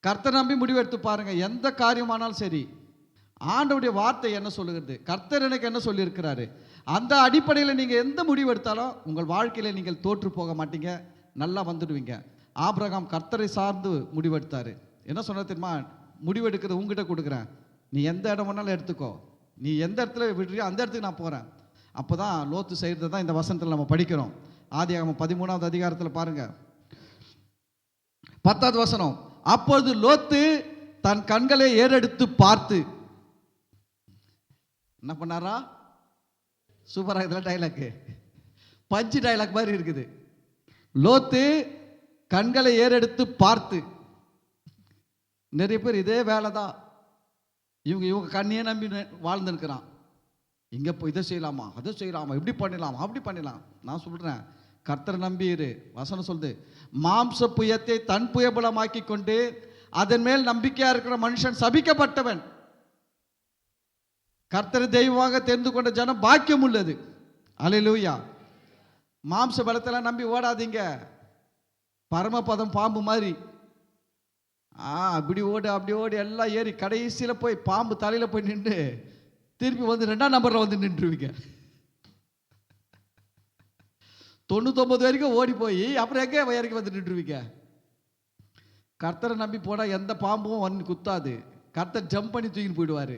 கர்த்தர் நம்பி முடிவு எடுத்து பாருங்க, எந்த காரியமானாலும் சரி, ஆண்டவருடைய வார்த்தை என்ன சொல்லுகிறது, கர்த்தர் எனக்கு என்ன சொல்லியிருக்கிறாரு, அந்த அடிப்படையில் நீங்கள் எந்த முடிவு எடுத்தாலும் உங்கள் வாழ்க்கையில் நீங்கள் தோற்று போக மாட்டீங்க, நல்லா வந்துடுவீங்க. ஆபிரகாம் கர்த்தரை சார்ந்து முடிவெடுத்தாரு. என்ன சொன்ன தெரியுமா? முடிவெடுக்கிறது உங்ககிட்ட கொடுக்குறேன், நீ எந்த இடம் வேணாலும் எடுத்துக்கோ, நீ எந்த இடத்துல விடுறியோ அந்த இடத்துக்கு நான் போகிறேன். அப்போ தான் லோத்து செய்கிறது தான் இந்த வசனத்தில் நம்ம படிக்கிறோம். ஆதியாகமம் 13வது அதிகாரத்தில் பாருங்க, 10வது வசனம். அப்பொழுது லோத்து தன் கண்களை ஏறெடுத்து பார்த்து என்ன பண்ணாரா? சூப்பராக இதில் டைலாக், பஞ்சு டைலாக் மாதிரி இருக்குது. லோத்து கண்களை ஏறெடுத்து பார்த்து. நிறைய பேர் இதே வேலை தான், இவங்க கண்ணையே நம்பி வாழ்ந்துருக்கிறான். இங்கே இப்போ இதை செய்யலாமா, அதை செய்யலாமா, இப்படி பண்ணிடலாமா, அப்படி பண்ணிடலாம். நான் சொல்கிறேன், கர்த்தரை நம்பியிரு. வசனம் சொல்லுது, மாம்ச புயத்தை தன் புயபலமாக்கி கொண்டு அதன் மேல் நம்பிக்கையா இருக்கிற மனுஷன் சபிக்கப்பட்டவன். கர்த்தரை தெய்வமாக தெரிந்து கொண்ட ஜனம் பாக்கியம் உள்ளது. அல்லேலூயா. மாம்ச பலத்தெல்லாம் நம்பி ஓடாதீங்க, பரமபதம் பாம்பு மாதிரி. அப்படி ஓடி எல்லாம் ஏறி கடைசியில் போய் பாம்பு தலையில் போய் நின்று திருப்பி வந்து 2ஆம் நம்பரில் வந்து நின்றுவீங்க. 99 வரைக்கும் ஓடி போய் அப்புறம் எங்கே இறக்கி வந்து நின்றுவீங்க. கர்த்தரை நம்பி போனால் எந்த பாம்பும் வந்து குத்தாது. கர்த்தர் ஜம்ப் பண்ணி தூக்கிட்டு போயிடுவார்.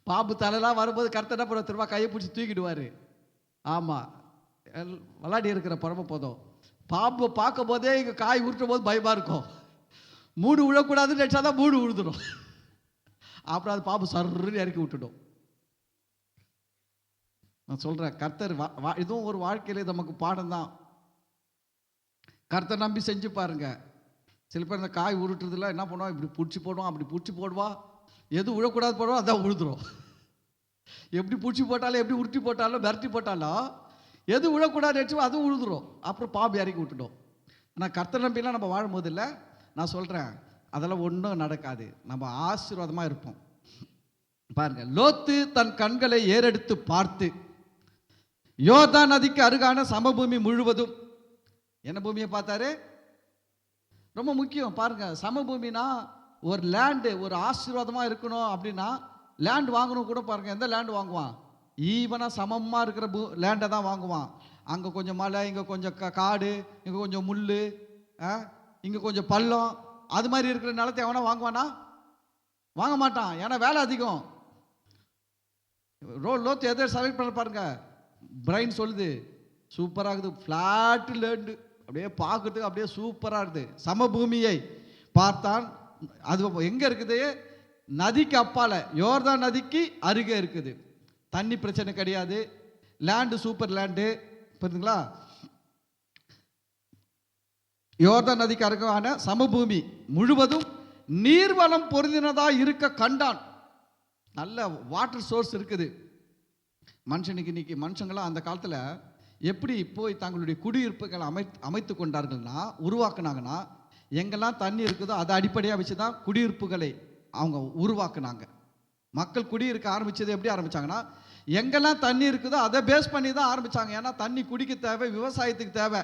பாம்பு தலையெல்லாம் வரும்போது கர்த்தர் என்ன பண்ண திரும்ப கையை பிடிச்சி தூக்கிடுவார். ஆமாம், விளாடி இருக்கிற பரம போதும். பாம்பை பார்க்கும் போதே இங்கே காய் உருட்டும் போது பயமாக இருக்கும். மூடு விழக்கூடாதுன்னு நினச்சா தான் மூடு விழுந்துடும். அப்புறம் அது பாம்பு சர்ன்னு இறக்கி விட்டுடும். நான் சொல்கிறேன், கர்த்தர் இதுவும் ஒரு வாழ்க்கையிலே நமக்கு பாடம் தான். கர்த்தர் நம்பி செஞ்சு பாருங்க. சில பேர் இந்த காய் உருட்டுறதுல என்ன பண்ணுவோம், இப்படி பிடிச்சி போடுவோம், அப்படி பிடிச்சி போடுவா, எது விழக்கூடாது போடுவோம் அதான் விழுந்துடும். எப்படி பிடிச்சி போட்டாலும் எப்படி உருட்டி போட்டாலும் மிரட்டி போட்டாலும் எது விழக்கூடாது வச்சு அதுவும் விழுந்துடும். அப்புறம் பாம்பு இறக்கி விட்டுடும். ஆனால் கர்த்தர் நம்பிலாம் நம்ம வாழும்போது இல்லை, நான் சொல்கிறேன் அதெல்லாம் ஒன்றும் நடக்காது. நம்ம ஆசீர்வாதமாக இருப்போம். பாருங்க, லோத்து தன் கண்களை ஏறெடுத்து பார்த்து யோர்தான் நதிக்கு அருகான சமபூமி முழுவதும், என்ன பூமியை பார்த்தாரு? ரொம்ப முக்கியம். பாருங்க, சமபூமினா ஒரு லேண்டு, ஒரு ஆசீர்வாதமாக இருக்கணும். அப்படின்னா லேண்ட் வாங்கணும் கூட பாருங்க, எந்த லேண்டு வாங்குவான்? ஈவனாக சமமாக இருக்கிற லேண்டை தான் வாங்குவான். அங்கே கொஞ்சம் மலை, இங்கே கொஞ்சம் காடு, இங்கே கொஞ்சம் முள், இங்கே கொஞ்சம் பள்ளம், அது மாதிரி இருக்கிற நிலத்தை எவனா வாங்குவானா? வாங்க மாட்டான். ஏன்னா வேலை அதிகம். லோத்து எதை செலக்ட் பண்ண பாருங்க, பிரைன் சொல்லுது சூப்பராக இருக்குது, ஃப்ளாட் லேண்டு, அப்படியே பார்க்கறதுக்கு அப்படியே சூப்பராக இருக்குது. சமபூமியை பார்த்தான். அது எங்கே இருக்குது? நதிக்கு அப்பால, யோர்தான் நதிக்கு அருகே இருக்குது. தண்ணி பிரச்சனை கிடையாது. லேண்டு சூப்பர் லேண்டு, புரியுதுங்களா? யோர்தான் நதிக்கு அருகான சமபூமி முழுவதும் நீர்வளம் பொருந்தினதா இருக்க கண்டான். நல்ல வாட்டர் சோர்ஸ் இருக்குது. மனுஷனுக்கு இன்னைக்கு மனுஷங்களாம் அந்த காலத்தில் எப்படி போய் தங்களுடைய குடியிருப்புகளை அமைத்து கொண்டார்கள்னா, உருவாக்குனாங்கன்னா, எங்கெல்லாம் தண்ணி இருக்குதோ அதை அடிப்படையாக வச்சு தான் குடியிருப்புகளை அவங்க உருவாக்குனாங்க. மக்கள் குடியிருக்க ஆரம்பித்தது எப்படி ஆரம்பித்தாங்கன்னா, எங்கெல்லாம் தண்ணி இருக்குதோ அதை பேஸ் பண்ணி தான் ஆரம்பித்தாங்க. ஏன்னா தண்ணி குடிக்க தேவை, விவசாயத்துக்கு தேவை,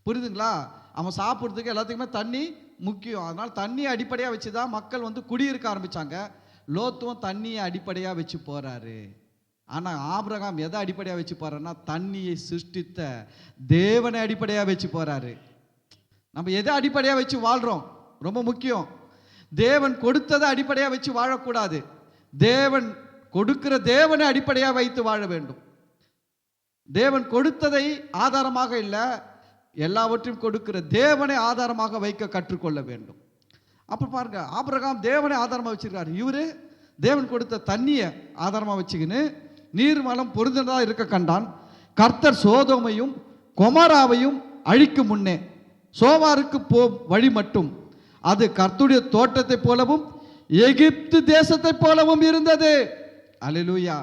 புரியுதுங்களா? அவன் சாப்பிட்றதுக்கு எல்லாத்துக்குமே தண்ணி முக்கியம். அதனால் தண்ணியை அடிப்படையாக வச்சு தான் மக்கள் வந்து குடியிருக்க ஆரம்பித்தாங்க. லோத்தும் தண்ணியை அடிப்படையாக வச்சு போகிறாரு. ஆனால் ஆபிரகாம் எதை அடிப்படையாக வச்சு போகிறாருன்னா, தண்ணியை சிருஷ்டித்த தேவனை அடிப்படையாக வச்சு போகிறாரு. நம்ம எதை அடிப்படையாக வச்சு வாழ்கிறோம் ரொம்ப முக்கியம். தேவன் கொடுத்ததை அடிப்படையாக வச்சு வாழக்கூடாது. தேவன் கொடுக்கிற தேவனை அடிப்படையாக வைத்து வாழ வேண்டும். தேவன் கொடுத்ததை ஆதாரமாக இல்லை, எல்லாவற்றையும் கொடுக்கிற தேவனை ஆதாரமாக வைக்க கற்றுக்கொள்ள வேண்டும். அப்போ பாருங்க, ஆபிரகாம் தேவனை ஆதாரமாக வச்சிருக்காரு. இவரு தேவன் கொடுத்த தண்ணியை ஆதாரமாக வச்சுக்கின்னு நீர்வளம் பொருந்ததாக இருக்க கண்டான். கர்த்தர் சோதோமையும் கொமராவையும் அழிக்கும் முன்னே சோவாருக்கு வழி மட்டும் அது கர்த்தருடைய தோட்டத்தை போலவும் எகிப்து தேசத்தை போலவும் இருந்தது. அல்லேலூயா.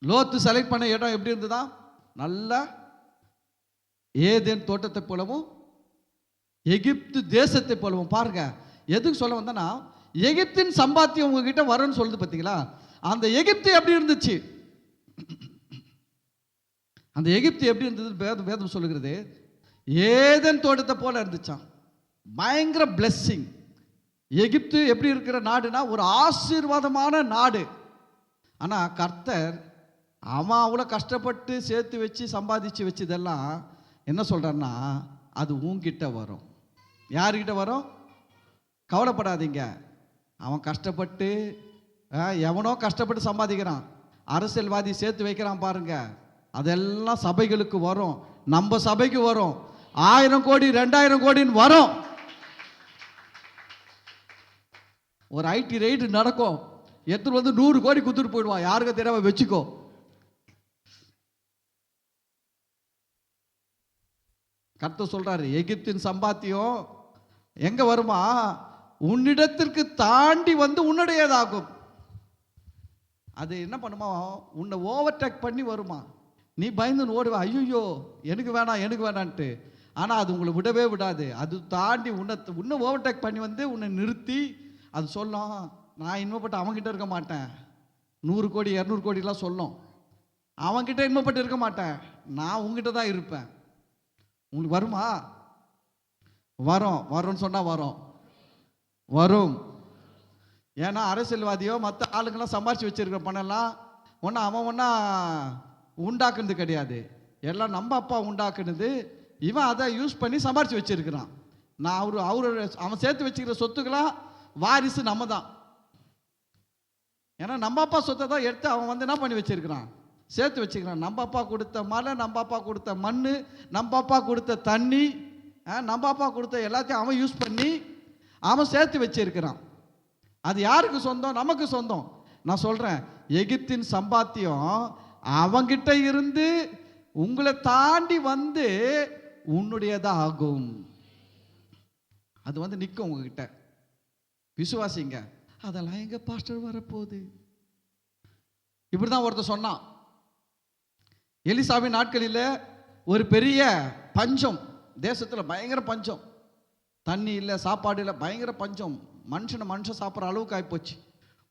லோத்து செலக்ட் பண்ண இடம் எப்படி இருந்ததா? நல்ல ஏதேன் தோட்டத்தை போலவும் எகிப்து தேசத்தை போலவும். பாருங்க, எதுக்கு சொல்ல வந்தனா, எகிப்தின் சம்பாத்தியம் உங்ககிட்ட வரும்னு சொல்லுது பார்த்தீங்களா? அந்த எகிப்து எப்படி இருந்துச்சு? அந்த எகிப்து எப்படி இருந்தது? வேதம் சொல்லுகிறது ஏதேன் தோட்டத்தை போல இருந்துச்சான். பயங்கர பிளெஸ்ஸிங். எகிப்து எப்படி இருக்கிற நாடுனா ஒரு ஆசீர்வாதமான நாடு. ஆனால் கர்த்தர் அவன் அவ்வளோ கஷ்டப்பட்டு சேர்த்து வச்சு சம்பாதிச்சு வச்சதெல்லாம் என்ன சொல்கிறான்னா, அது உன்கிட்ட வரும். யாருக்கிட்ட வரும்? கவலைப்படாதீங்க. அவன் கஷ்டப்பட்டு, எவனோ கஷ்டப்பட்டு சம்பாதிக்கிறான், அரசியல்வாதி சேர்த்து வைக்கிறான் பாருங்க, அதெல்லாம் சபைகளுக்கு வரும். நம்ம சபைக்கு வரும். 1000 கோடி 2000 கோடின்னு வரும். ஒரு ஐடி ரைடு நடக்கும், எடுத்துட்டு வந்து 100 கோடி குத்துட்டு போயிடுவான். யாருக்கு தெரியாம வச்சுக்கோ. கர்த்தர் சொல்றாரு, எகிப்தின் சம்பாத்தியம் எங்க வருமா? உன்னிடத்திற்கு தாண்டி வந்து உன்னுடையதாகும். அது என்ன பண்ணுமா? உன்னை ஓவர்டேக் பண்ணி வருமா? நீ பயந்து ஓடுவா, ஐயோ எனக்கு வேணாம் எனக்கு வேணான்ட்டு. ஆனால் அது உங்களை விடவே விடாது. அது தாண்டி உன்னை ஓவர்டேக் பண்ணி வந்து உன்னை நிறுத்தி அது சொல்லும், நான் இன்பப்பட்டு அவன்கிட்ட இருக்க மாட்டேன். 100 கோடி 200 கோடிலாம் சொல்லும், அவன்கிட்ட இன்பப்பட்டு இருக்க மாட்டேன், நான் உங்ககிட்ட தான் இருப்பேன். உங்களுக்கு வருமா? வரும். வரும்னு சொன்னால் வரும். வரும். ஏன்னா அரசியல்வாதியோ மற்ற ஆளுங்கெல்லாம் சம்பாரிச்சு வச்சிருக்கிற பணம்லாம் அவன் ஒன்றா உண்டாக்குனது கிடையாது. எல்லாம் நம்ம அப்பா உண்டாக்குனது. இவன் அதை யூஸ் பண்ணி சம்பாரிச்சு வச்சிருக்கிறான். நான் அவன் சேர்த்து வச்சுக்கிற சொத்துக்கெல்லாம் வாரிசு நம்ம தான். ஏன்னா நம்ம அப்பா சொத்தை தான் எடுத்து அவன் என்ன பண்ணி வச்சிருக்கிறான், சேர்த்து வச்சுக்கிறான். நம்ம அப்பா கொடுத்த மலை, நம்ம அப்பா கொடுத்த மண், நம்ம அப்பா கொடுத்த தண்ணி, நம்ம அப்பா கொடுத்த எல்லாத்தையும் அவன் யூஸ் பண்ணி அவன் சேர்த்து வச்சிருக்கிறான். அது யாருக்கு சொந்தம்? நமக்கு சொந்தம். நான் சொல்றேன், எகிப்தின் சம்பாத்தியம் அவங்கிட்ட இருந்து உங்களை தாண்டி வந்து உன்னுடையதான் ஆகும். அது நிற்கும் உங்ககிட்ட. விசுவாசிங்க. அதெல்லாம் எங்க பாஸ்டர் வரப்போகுது. இப்படிதான் ஒருத்தர் சொன்னான். எலிசாவின் நாட்களில் ஒரு பெரிய பஞ்சம், தேசத்தில் பயங்கர பஞ்சம். தண்ணி இல்லை, சாப்பாடு இல்லை, பயங்கர பஞ்சம். மனுஷன் சாப்பிட்ற அளவுக்கு ஆகிப்போச்சு.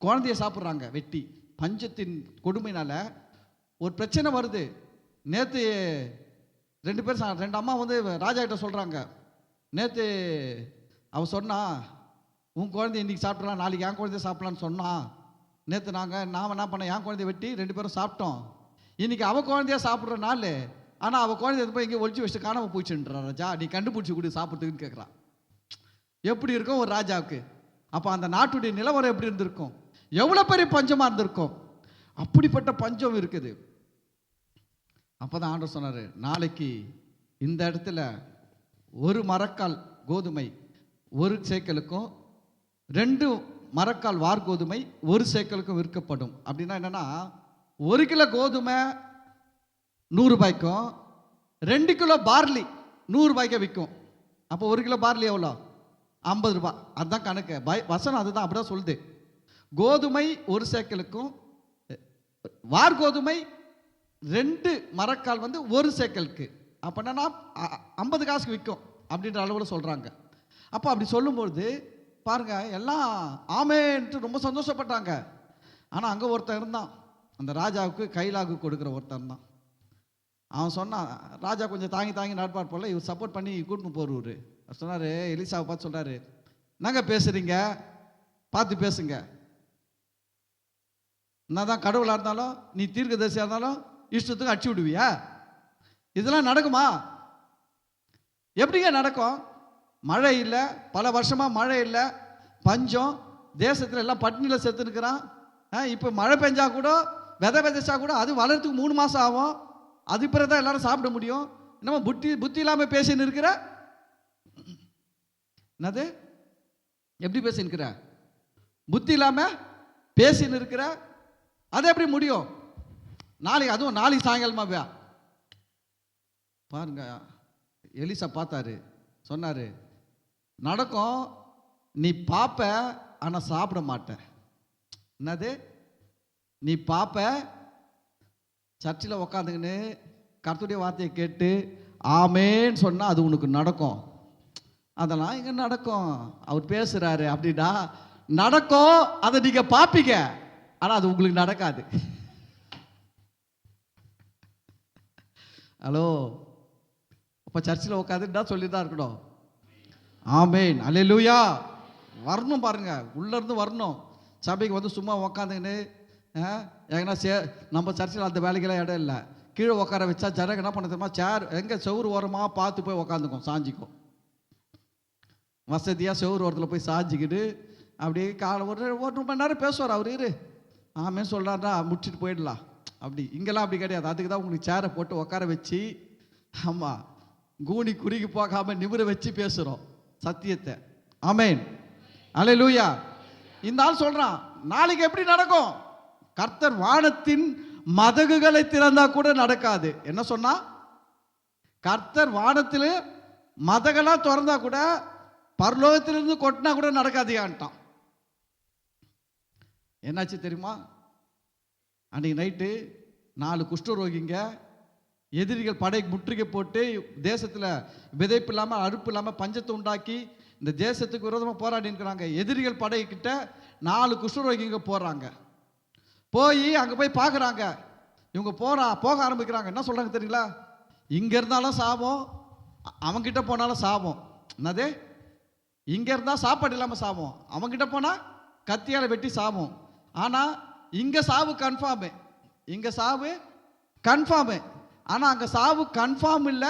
குழந்தைய சாப்பிட்றாங்க வெட்டி. பஞ்சத்தின் கொடுமையினால ஒரு பிரச்சனை வருது. நேற்று ரெண்டு அம்மா ராஜா கிட்ட சொல்கிறாங்க, நேற்று அவ சொன்னா உன் குழந்தை இன்றைக்கி சாப்பிட்றலாம், நாளைக்கு என் குழந்தைய சாப்பிட்லான்னு சொன்னான். நேற்று நாம் என்ன பண்ணோம், என் குழந்தைய வெட்டி 2 பேரும் சாப்பிட்டோம். இன்றைக்கி அவள் குழந்தைய சாப்பிட்ற நாள், ஆனால் அவள் குழந்தைய போய் எங்கேயும் ஒழிச்சு வச்சுட்டு காணாமல் போயிடுச்சுன்றா. ராஜா நீ கண்டுபிடிச்சி கொடு சாப்பிட்றதுக்குன்னு கேட்குறான். எப்படி இருக்கும் ஒரு ராஜாவுக்கு? அப்போ அந்த நாட்டுடைய நிலவரம் எப்படி இருந்திருக்கும்? எவ்வளோ பெரிய பஞ்சமாக இருந்திருக்கும். அப்படிப்பட்ட பஞ்சம் இருக்குது. அப்போ தான் ஆண்டவர் சொன்னார், நாளைக்கு இந்த இடத்துல 1 மரக்கால் கோதுமை 1 சேக்கலுக்கும் 2 மரக்கால் வார் கோதுமை 1 சேக்கலுக்கும் விற்கப்படும். அப்படின்னா என்னன்னா, 1 கிலோ கோதுமை 100 ரூபாய்க்கும் 2 கிலோ பார்லி 100 ரூபாய்க்கு விற்கும். அப்போ 1 கிலோ பார்லி எவ்வளோ? 50 ரூபாய். அதுதான் கணக்கு. வசனம் அதுதான், அப்படிதான் சொல்லுது. கோதுமை 1 சேக்கலுக்கும் வார் கோதுமை 2 மரக்கால் 1 சேக்கலுக்கு. அப்போ என்னன்னா 50 காசுக்கு விற்கும் அப்படின்ற அளவில் சொல்கிறாங்க. அப்போ அப்படி சொல்லும்பொழுது பாருங்க, எல்லாம் ஆமேன்ட்டு ரொம்ப சந்தோஷப்பட்டாங்க. ஆனால் அங்கே ஒருத்தன் இருந்தான், அந்த ராஜாவுக்கு கைலாகு கொடுக்குற ஒருத்தன் தான். அவன் சொன்னான், ராஜா கொஞ்சம் தாங்கி நடப்பார் போல, இவர் சப்போர்ட் பண்ணி கூட்டின்னு போடுவார். சொன்னார், எலிசாவை பார்த்து சொல்கிறாரு, நாங்கள் பேசுகிறீங்க, பார்த்து பேசுங்க. நான் தான் கடவுளாக இருந்தாலும் நீ தீர்க்கதரிசியாக இருந்தாலும் இஷ்டத்துக்கு அடிச்சு விடுவியா? இதெல்லாம் நடக்குமா? எப்படிங்க நடக்கும்? மழை இல்லை, பல வருஷமாக மழை இல்லை, பஞ்சம், தேசத்தில் எல்லாம் பட்டினியில் செத்துனுக்கிறான். இப்போ மழை பெஞ்சா கூட விதைச்சா கூட அது வளர்றதுக்கு 3 மாதம் ஆகும். அது பிறகு தான் எல்லாரும் சாப்பிட முடியும். நம்ம புத்தி இல்லாமல் பேசின்னு இருக்கிற. என்னது? எப்படி பேசினுக்கிற? புத்தி இல்லாமல் பேசின்னு இருக்கிற. அது எப்படி முடியும்? நாளைக்கு, அதுவும் நாளைக்கு சாயங்காலமா பாருங்க. எலிசா பார்த்தாரு, சொன்னாரு, நடக்கும், நீ பாப்ப ஆனா சாப்பிட மாட்ட. என்னது? நீ பாப்ப, சர்ச்சில் உக்காந்துக்கின்னு கர்த்தருடைய வார்த்தையை கேட்டு ஆமேன்னு சொன்னா அது உனக்கு நடக்கும். அதெல்லாம் இங்க நடக்கும், அவர் பேசுறாரு அப்படின்னா நடக்கும். அதை நீங்க பாப்பீங்க, ஆனா அது உங்களுக்கு நடக்காது. ஹலோ, அப்ப சர்ச்சில் உட்காந்துட்டா சொல்லிதான் இருக்கணும். ஆமேன், அல்லேலூயா. வரணும் பாருங்க, உள்ள இருந்து வரணும். சபைக்கு சும்மா உக்காந்துக்கின்னு எங்கன்னா நம்ம சர்ச்சில் அந்த வேலைக்கெல்லாம் இடம் இல்லை. கீழே உட்கார வச்சா ஜனங்க என்ன பண்ண தெரியுமா, சேர் எங்கே செவுறு ஓரமாக பார்த்து போய் உக்காந்துக்கும், சாஞ்சிக்கும். வசதியாக செவுறு ஓரத்தில் போய் சாஞ்சிக்கிட்டு அப்படியே ஒரு மணி நேரம் பேசுவார் அவர். இரு ஆமே சொல்கிறாருன்னா முடிச்சுட்டு போயிடலாம். அப்படி இங்கெல்லாம் அப்படி கிடையாது. அதுக்கு தான் உங்களுக்கு சேரை போட்டு உட்கார வச்சு, ஆமாம், கூனி குறுகி போகாமல் நிமிர வச்சு பேசுகிறோம் சத்தியத்தை. ஆமேன், அல்லேலூயா. இந்த ஆள் சொல்கிறான், நாளைக்கு எப்படி நடக்கும்? கர்த்தர் வானத்தின் மதகுகளை திறந்தா கூட நடக்காது. என்ன சொன்னா? கர்த்தர் வானத்தில் மதகெல்லாம் திறந்தா கூட, பரலோகத்திலிருந்து கொட்டினா கூட நடக்காதியான்ட்டான். என்னாச்சு தெரியுமா? அன்றைக்கி நைட்டு 4 குஷ்டரோகிங்க எதிரிகள் படை முற்றுகை போட்டு தேசத்தில் விதைப்பு இல்லாமல் அறுப்பு இல்லாமல் பஞ்சத்தை உண்டாக்கி இந்த தேசத்துக்கு விரோதமாக போராடி இருக்கிறாங்க. எதிரிகள் படைக்கிட்ட 4 குஷ்டரோகிங்க போகிறாங்க. போய் அங்கே போய் பார்க்குறாங்க. இவங்க போக ஆரம்பிக்கிறாங்க. என்ன சொல்கிறாங்க தெரியுங்களா? இங்கே இருந்தாலும் சாபம், அவங்கிட்ட போனாலும் சாபம். என்னது, இங்க இருந்தா சாப்பாடு இல்லாம சாவோம், அவங்கிட்ட போனா கத்தியால வெட்டி சாவோம். ஆனா இங்க சாவு கன்ஃபார்மு, இங்க சாவு கன்ஃபார்மு. ஆனா அங்க சாவு கன்ஃபார்ம் இல்ல,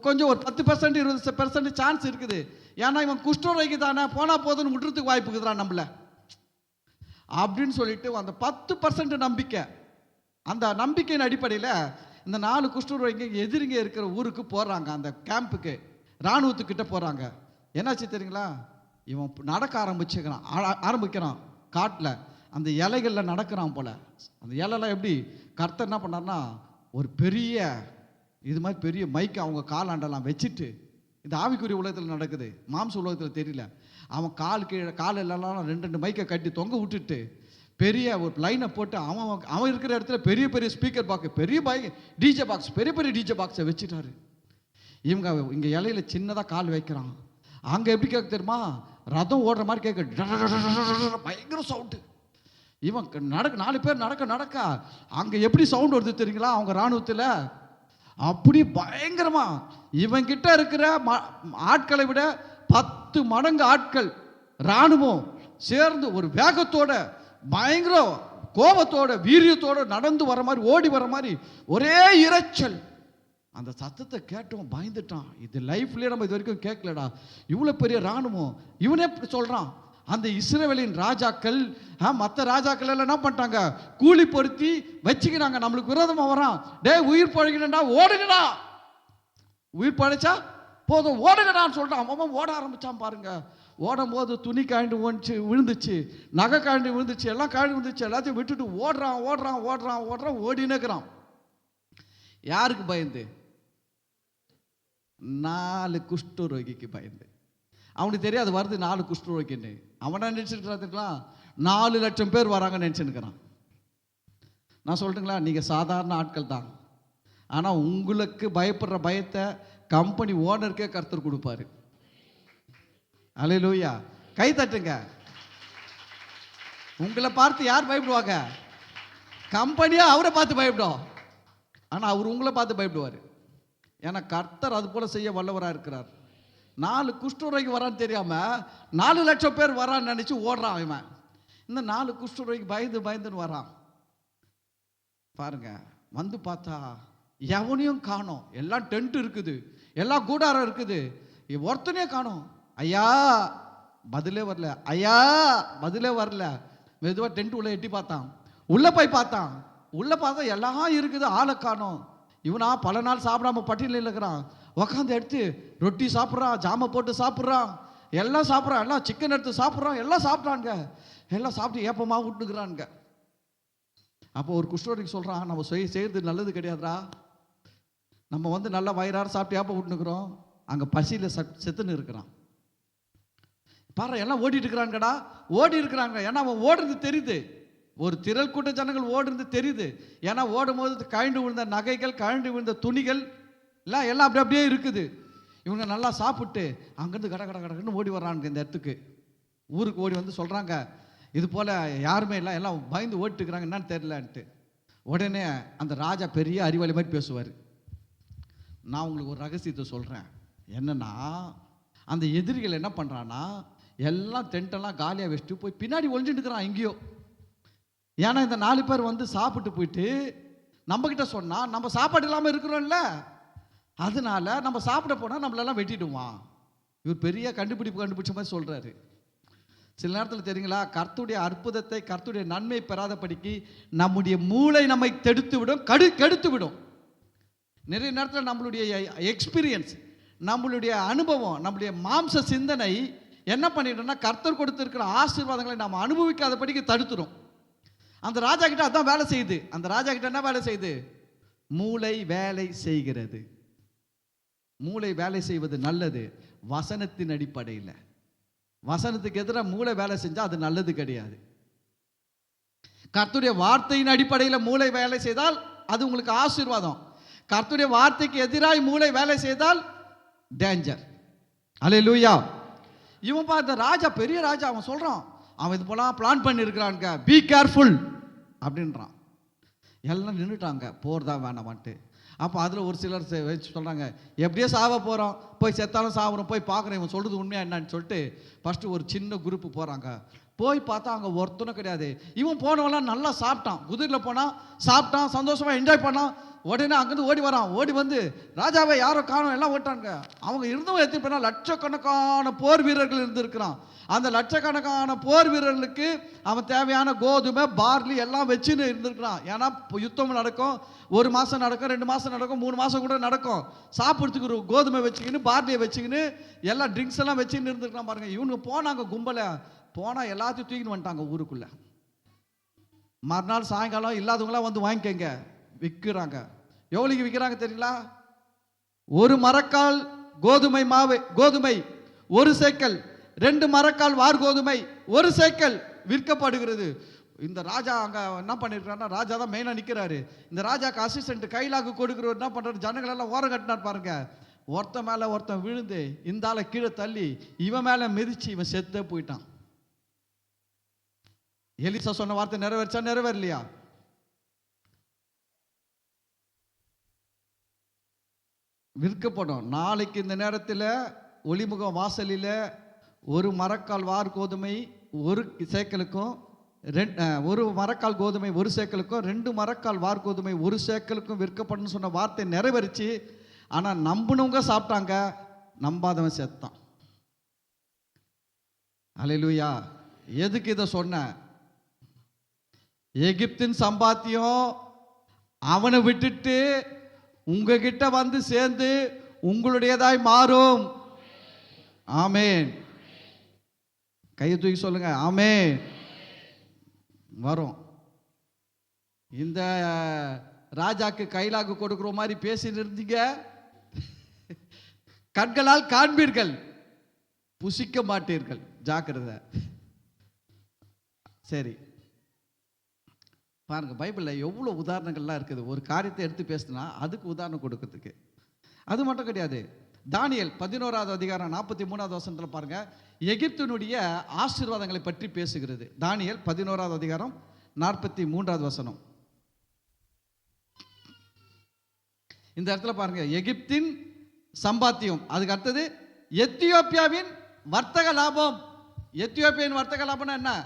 கொஞ்சம் ஒரு 10% 20% சான்ஸ் இருக்குது. ஏன்னா இவன் குஷ்டரோகி தானே, போனா போதுன்னு விட்டுறதுக்கு வாய்ப்பு இருக்குதுறான் நம்மள அப்படின்னு சொல்லிட்டு அந்த 10% நம்பிக்கை, அந்த நம்பிக்கையின் அடிப்படையில் இந்த 4 குஷ்டரோகிங்க எதிரிங்க இருக்கிற ஊருக்கு போறாங்க, அந்த கேம்புக்கு, இராணுவத்துக்கிட்ட போறாங்க. என்னாச்சு தெரியுங்களா, இவன் நடக்க ஆரம்பிக்கிறான் காட்டில், அந்த இலைகளில் நடக்கிறான் போல. அந்த இலைலாம் எப்படி கர்த்தர் என்ன பண்ணார்னா, ஒரு பெரிய இது மாதிரி பெரிய மைக்கை அவங்க காலாண்டெல்லாம் வச்சுட்டு, இந்த ஆவிக்குரிய உலகத்தில் நடக்குது, மாம்ச உலகத்தில் தெரியல. அவன் காலெல்லாம் 2 மைக்கை கட்டி தொங்க விட்டுட்டு பெரிய ஒரு லைனை போட்டு அவன் இருக்கிற இடத்துல பெரிய பெரிய ஸ்பீக்கர் பாக்ஸ், பெரிய டிஜே பாக்ஸ், பெரிய பெரிய டிஜே பாக்ஸை வச்சுட்டாரு. இவங்க இங்கே இலையில சின்னதாக கால் வைக்கிறான். அங்கே எப்படி கேட்க தெரியுமா, ரதம் ஓடுற மாதிரி கேட்க, பயங்கர சவுண்டு. இவன் 4 பேர் நடக்க அங்கே எப்படி சவுண்ட் வருது தெரியுங்களா, அவங்க இராணுவத்தில் அப்படி பயங்கரமா. இவன் கிட்ட இருக்கிற ஆட்களை விட 10 மடங்கு ஆட்கள் இராணுவம் சேர்ந்து ஒரு வேகத்தோட, பயங்கர கோபத்தோட, வீரியத்தோட நடந்து வர மாதிரி, ஓடி வர மாதிரி ஒரே இரைச்சல். அந்த சத்தத்தை கேட்டவன் பயந்துட்டான். இது லைஃப்லயே நம்ம இது வரைக்கும் கேட்கலடா, இவ்வளோ பெரிய இராணுவம். இவனே சொல்றான், அந்த இஸ்ரவேலின் ராஜாக்கள் மற்ற ராஜாக்கள் எல்லாம் என்ன பண்ணிட்டாங்க, கூலி பொருத்தி வச்சுக்கிறாங்க, நம்மளுக்கு விரோதமாக வரான். டே உயிர் பழகினா ஓடுங்கடா, உயிர் பழைச்சா போதும் ஓடுங்கடான்னு சொல்றான். அவன் ஓட ஆரம்பிச்சான் பாருங்க. ஓடும் போது துணி காய்ந்து விழுந்துச்சு, நகை காய்ந்து விழுந்துச்சு, எல்லாம் காய்ந்து விழுந்துச்சு. எல்லாத்தையும் விட்டுட்டு ஓடுறான் ஓடினுக்கிறான். யாருக்கு பயந்து? 4 குஷ்டரோகிக்கு பயந்து. அவனுக்கு தெரியாது வருது 4 குஷ்டரோகின்னு. அவனா நினைச்சிருக்கிறான் 4 லட்சம் பேர் வராங்கன்னு நினைச்சுக்கிறான். நான் சொல்றீங்களா, நீங்க சாதாரண ஆட்கள் தான். ஆனா உங்களுக்கு பயப்படுற பயத்தை கம்பெனி ஓனருக்கே கர்த்தர் கொடுப்பாரு. அல்லேலூயா, கை தட்டுங்க. உங்களை பார்த்து யார் பயப்படுவாங்க? கம்பெனியா அவரை பார்த்து பயப்படும். ஆனா அவர் உங்களை பார்த்து பயப்படுவார். ஏன்னா கர்த்தர் அது போல செய்ய வல்லவராக இருக்கிறார். 4 குஷ்டரோகி வரான்னு தெரியாம 4 லட்சம் பேர் வரான்னு நினைச்சு ஓடுறான் இவன். இந்த 4 குஷ்டரோகி பயந்துன்னு வரான் பாருங்க. வந்து பார்த்தா எவனையும் காணோம். எல்லாம் டென்ட் இருக்குது, எல்லாம் கூடாரம் இருக்குது, ஒருத்தனே காணோம். ஐயா பதிலே வரல, ஐயா பதிலே வரல. மெதுவாக டென்ட் உள்ள எட்டி பார்த்தான், உள்ள போய் பார்த்தான். உள்ள பார்த்தா எல்லாம் இருக்குது, ஆளை காணோம். இவனா பல நாள் சாப்பிடாம பட்டியலில் இருக்கிறான். உக்காந்து எடுத்து ரொட்டி சாப்பிட்றான், ஜாமை போட்டு சாப்பிட்றான், எல்லாம் சாப்பிட்றான், எல்லாம் சிக்கன் எடுத்து சாப்பிட்றான், எல்லாம் சாப்பிட்றாங்க. எல்லாம் சாப்பிட்டு ஏப்பமா விட்டுக்கிறானுங்க. அப்போ ஒரு குஷ்டரோகிக்கு சொல்றான், நம்ம செய்யறது நல்லது கிடையாதுரா. நம்ம நல்லா வயிறார சாப்பிட்டு ஏப்ப விட்டுனுக்குறோம், அங்கே பசியில் செத்துன்னு இருக்கிறான். பாரு எல்லாம் ஓடிட்டு இருக்கிறாங்கடா, ஓடி இருக்கிறாங்க. ஏன்னா அவன் ஓடுறது தெரியுது, ஒரு திரள் கூட்ட ஜனங்கள் ஓடுறது தெரியுது. ஏன்னா ஓடும் போது கழண்டு விழுந்த நகைகள், கழண்டு விழுந்த துணிகள் எல்லாம் அப்படியே இருக்குது. இவங்க நல்லா சாப்பிட்டு அங்கேருந்து கடன்னு ஓடி வர்றாங்க இந்த இடத்துக்கு. ஊருக்கு ஓடி வந்து சொல்கிறாங்க, இது போல் யாருமே இல்லை, எல்லாம் பயந்து ஓடிட்டுருக்குறாங்க, என்னன்னு தெரியலன்ட்டு. உடனே அந்த ராஜா பெரிய அறிவாளி மாதிரி பேசுவார். நான் உங்களுக்கு ஒரு ரகசியத்தை சொல்கிறேன். என்னன்னா, அந்த எதிரிகள் என்ன பண்ணுறான்னா, எல்லாம் டென்ட்டெல்லாம் காலியாக வச்சுட்டு போய் பின்னாடி ஒழிஞ்சுட்டு இருக்கிறான் எங்கேயோ. ஏன்னா இந்த 4 பேர் வந்து சாப்பிட்டு போயிட்டு நம்மக்கிட்ட சொன்னால் நம்ம சாப்பாடு இல்லாமல் இருக்கிறோம்ல, அதனால நம்ம சாப்பிட போனால் நம்மளெல்லாம் வெட்டிடுவான். இவர் பெரிய கண்டுபிடிச்ச மாதிரி சொல்கிறாரு. சில நேரத்தில் தெரியுங்களா, கர்த்தருடைய அற்புதத்தை, கர்த்தருடைய நன்மை பெறாதபடிக்கு நம்முடைய மூளை நம்மை கெடுத்து விடும். நிறைய நேரத்தில் நம்மளுடைய எக்ஸ்பீரியன்ஸ், நம்மளுடைய அனுபவம், நம்மளுடைய மாம்ச சிந்தனை என்ன பண்ணிட்டோம்னா, கர்த்தர் கொடுத்திருக்கிற ஆசீர்வாதங்களை நாம் அனுபவிக்காதபடிக்கு தடுத்துடும். அந்த ராஜா கிட்ட அதான் வேலை செய்யுது. அந்த ராஜா கிட்ட என்ன வேலை செய்யுது? மூளை வேலை செய்கிறது. மூளை வேலை செய்வது நல்லது, வசனத்தின் அடிப்படையில். வசனத்துக்கு எதிராக மூளை வேலை செஞ்சா அது நல்லது கிடையாது. கர்த்தருடைய வார்த்தையின் அடிப்படையில் மூளை வேலை செய்தால் அது உங்களுக்கு ஆசீர்வாதம். கர்த்தருடைய வார்த்தைக்கு எதிராக மூளை வேலை செய்தால் டேஞ்சர். அல்லேலூயா. இவன் பார்த்த ராஜா பெரிய ராஜா, அவன் சொல்றான், அவன் இது போலாம் பிளான் பண்ணியிருக்கிறான், பி கேர்ஃபுல் அப்படின்றான். எல்லாம் நின்றுட்டாங்க, போர்தான் வேணாமான்ட்டு. அப்போ அதில் ஒரு சிலர் வச்சு சொல்கிறாங்க, எப்படியோ சாவ போகிறோம், போய் செத்தாலும் சாப்பிட்றோம், போய் பார்க்குறேன் இவன் சொல்கிறது உண்மையா என்னன்னு சொல்லிட்டு ஃபஸ்ட்டு ஒரு சின்ன குரூப்பு போகிறாங்க. போய் பார்த்தா அங்கே ஒருத்தனும் கிடையாது. இவன் போனவெல்லாம் நல்லா சாப்பிட்டான், குதிரையில் போனான், சாப்பிட்டான், சந்தோஷமாக என்ஜாய் பண்ணான். உடனே அங்கேருந்து ஓடி வரான். ஓடி வந்து ராஜாவை யாரோ காணும், எல்லாம் ஓட்டாங்க. அவங்க இருந்தவங்க எத்தனை பேர்னா லட்சக்கணக்கான போர் வீரர்கள் இருந்திருக்கிறான். அந்த லட்சக்கணக்கான போர் வீரர்களுக்கு அவன் தேவையான கோதுமை, பார்லி எல்லாம் வச்சுன்னு இருந்திருக்கிறான். ஏன்னா யுத்தம் நடக்கும், 1 மாதம் நடக்கும், 2 மாதம் நடக்கும், 3 மாதம் கூட நடக்கும். சாப்பிட்றதுக்கு ஒரு கோதுமை வச்சுக்கின்னு, பார்லியை வச்சுக்கின்னு, எல்லாம் ட்ரிங்க்ஸ் எல்லாம் வச்சுன்னு இருந்திருக்கலாம் பாருங்க. இவனுங்க போனாங்க, கும்பலை போனால் எல்லாத்தையும் தூக்கின்னு வந்துட்டாங்க ஊருக்குள்ளே. மறுநாள் சாயங்காலம் இல்லாதவங்களாம் வந்து வாங்கிக்கங்க, விற்கிறாங்க. எவ்வளோக்கு விற்கிறாங்க தெரியுங்களா? 1 மரக்கால் கோதுமை மாவு, கோதுமை 1 சேக்கல், 2 மரக்கால் வார் கோதுமை 1 சேக்கல் விற்கப்படுகிறது. இந்த ராஜா அங்கே என்ன பண்ணிருக்காருன்னா, ராஜா தான் மெயினாக நிற்கிறாரு. இந்த ராஜாக்கு அசிஸ்டன்ட் கைலாக்கு கொடுக்குறவர் என்ன பண்ணுறாரு, ஜனங்களெல்லாம் ஓரம் கட்டினார் பாருங்க. ஒருத்தன் மேலே ஒருத்தன் விழுந்து இந்த ஆளை கீழே தள்ளி இவன் மேலே மிதிச்சு இவன் செத்தே போயிட்டான். எலிசா சொன்ன வார்த்தை நிறைவேறிச்சா, நிறைவேறலையா? விற்கப்படும். நாளைக்கு இந்த நேரத்தில் ஒளிமுகம் வாசலில் 1 மரக்கால் வார் கோதுமை 1 சேக்கலுக்கும், 1 மரக்கால் கோதுமை 1 சேக்கலுக்கும், 2 மரக்கால் வார் கோதுமை 1 சேக்கலுக்கும் விற்கப்படும் சொன்ன வார்த்தை நிறைவேறிச்சு. ஆனால் நம்பினவங்க சாப்பிட்டாங்க, நம்பாதவன் செத்தான். அல்லேலூயா. எதுக்கு இதை சொன்ன? எகிப்தின் சம்பாத்தியம் அவனை விட்டுட்டு உங்ககிட்ட வந்து சேர்ந்து உங்களுடையதாய் மாறும். ஆமேன். கையை தூக்கி சொல்லுங்க, ஆமேன். வரும். இந்த ராஜாக்கு கைலாக்கு கொடுக்குற மாதிரி பேசிட்டு இருந்தீங்க, கண்களால் காண்பீர்கள், புசிக்க மாட்டீர்கள், ஜாக்கிரதை. சரி பாருங்க, பைபிளில் எவ்வளோ உதாரணங்கள்லாம் இருக்குது. ஒரு காரியத்தை எடுத்து பேசினா அதுக்கு உதாரணம் கொடுக்கறதுக்கு. அது மட்டும் கிடையாது. தானியேல் 11வது அதிகாரம் 43வது வசனத்தில் பாருங்க, எகிப்தினுடைய ஆசீர்வாதங்களை பற்றி பேசுகிறது. தானியேல் 11வது அதிகாரம் 43வது வசனம். இந்த இடத்துல பாருங்க, எகிப்தின் சம்பாத்தியம், அதுக்கு அடுத்தது எத்தியோப்பியாவின் வர்த்தக லாபம். எத்தியோப்பியாவின் வர்த்தக லாபம்னா என்ன?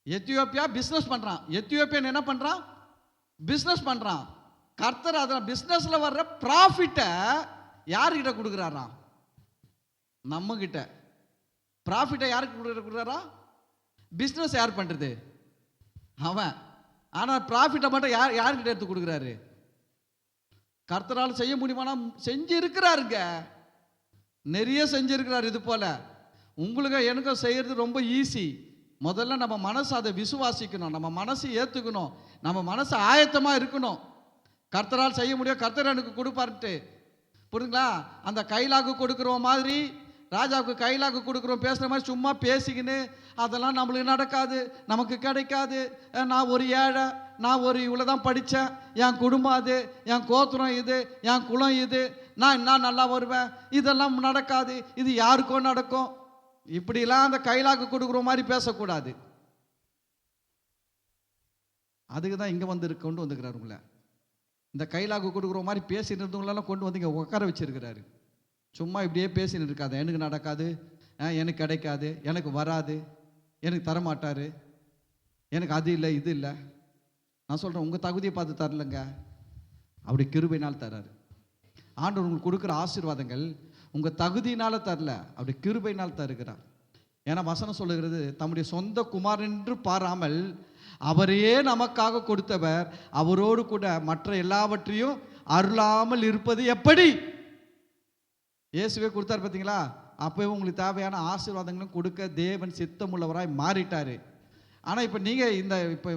எத்தியோப்பியா பிஸ்னஸ் பண்றான். எத்தியோப்பியன் என்ன பண்றான்? பிஸ்னஸ் பண்றான். கர்த்தர் அதில் பிஸ்னஸ்ல வர்ற ப்ராஃபிட்டை யாருக்கிட்ட கொடுக்குறாராம்? நம்ம கிட்ட. ப்ராஃபிட்டை யாருக்கு கொடுக்குறாரா? பிஸ்னஸ் யார் பண்றது? அவன். ஆனால் ப்ராஃபிட்டை மட்டும் யாருக்கிட்ட எடுத்து கொடுக்குறாரு? கர்த்தரால் செய்ய முடியுமானா செஞ்சு இருக்கிறாருங்க, நிறைய செஞ்சிருக்கிறார். இது போல உங்களுக்கு எனக்கும் செய்யறது ரொம்ப ஈஸி. முதல்ல நம்ம மனசு அதை விசுவாசிக்கணும், நம்ம மனசு ஏற்றுக்கணும், நம்ம மனசு ஆயத்தமாக இருக்கணும். கர்த்தரால் செய்ய முடியும், கர்த்தர் எனக்கு கொடுப்பார்ட்டு. புரியுதுங்களா? அந்த கைலாக்கு கொடுக்குற மாதிரி, ராஜாவுக்கு கைலாக்கு கொடுக்குறோம் பேசுகிற மாதிரி சும்மா பேசிக்கின்னு அதெல்லாம் நம்மளுக்கு நடக்காது, நமக்கு கிடைக்காது. நான் ஒரு ஏழை, நான் ஒரு இவ்வளோ தான் படித்தேன், என் குடும்பம் அது, என் கோத்திரம் இது, என் குலம் இது, நான் என்ன நல்லா வருவேன், இதெல்லாம் நடக்காது, இது யாருக்கோ நடக்கும். இப்படிலாம் அந்த கைலாக்கு கொடுக்குற மாதிரி பேசக்கூடாது. அதுக்கு தான் இங்கே வந்து கொண்டு வந்துக்கிறாரு உங்களை. இந்த கைலாக்கு கொடுக்குற மாதிரி பேசிட்டு இருந்தவங்களெல்லாம் கொண்டு வந்து இங்கே உட்கார வச்சிருக்கிறாரு. சும்மா இப்படியே பேசின்னு இருக்காது. எனக்கு நடக்காது, எனக்கு கிடைக்காது, எனக்கு வராது, எனக்கு தரமாட்டார், எனக்கு அது இல்லை இது இல்லை. நான் சொல்கிறேன், உங்கள் தகுதியை பார்த்து தரலைங்க, அப்படி கிருபையினால் தராரு. ஆண்டவர் உங்களுக்கு கொடுக்குற ஆசீர்வாதங்கள் உங்கள் தகுதியினால் தரல, அப்படி கிருபையினால் தருகிறார். ஏன்னா வசனம் சொல்லுகிறது, தம்முடைய சொந்த குமாரன் என்று பாராமல் அவரையே நமக்காக கொடுத்தவர் அவரோடு கூட மற்ற எல்லாவற்றையும் அருளாமல் இருப்பது எப்படி? இயேசுவே கொடுத்தார் பார்த்தீங்களா? அப்போவே உங்களுக்கு தேவையான ஆசீர்வாதங்களும் கொடுக்க தேவன் சித்தமுள்ளவராய் மாறிட்டாரு. ஆனால் இப்போ நீங்கள் இந்த இப்போ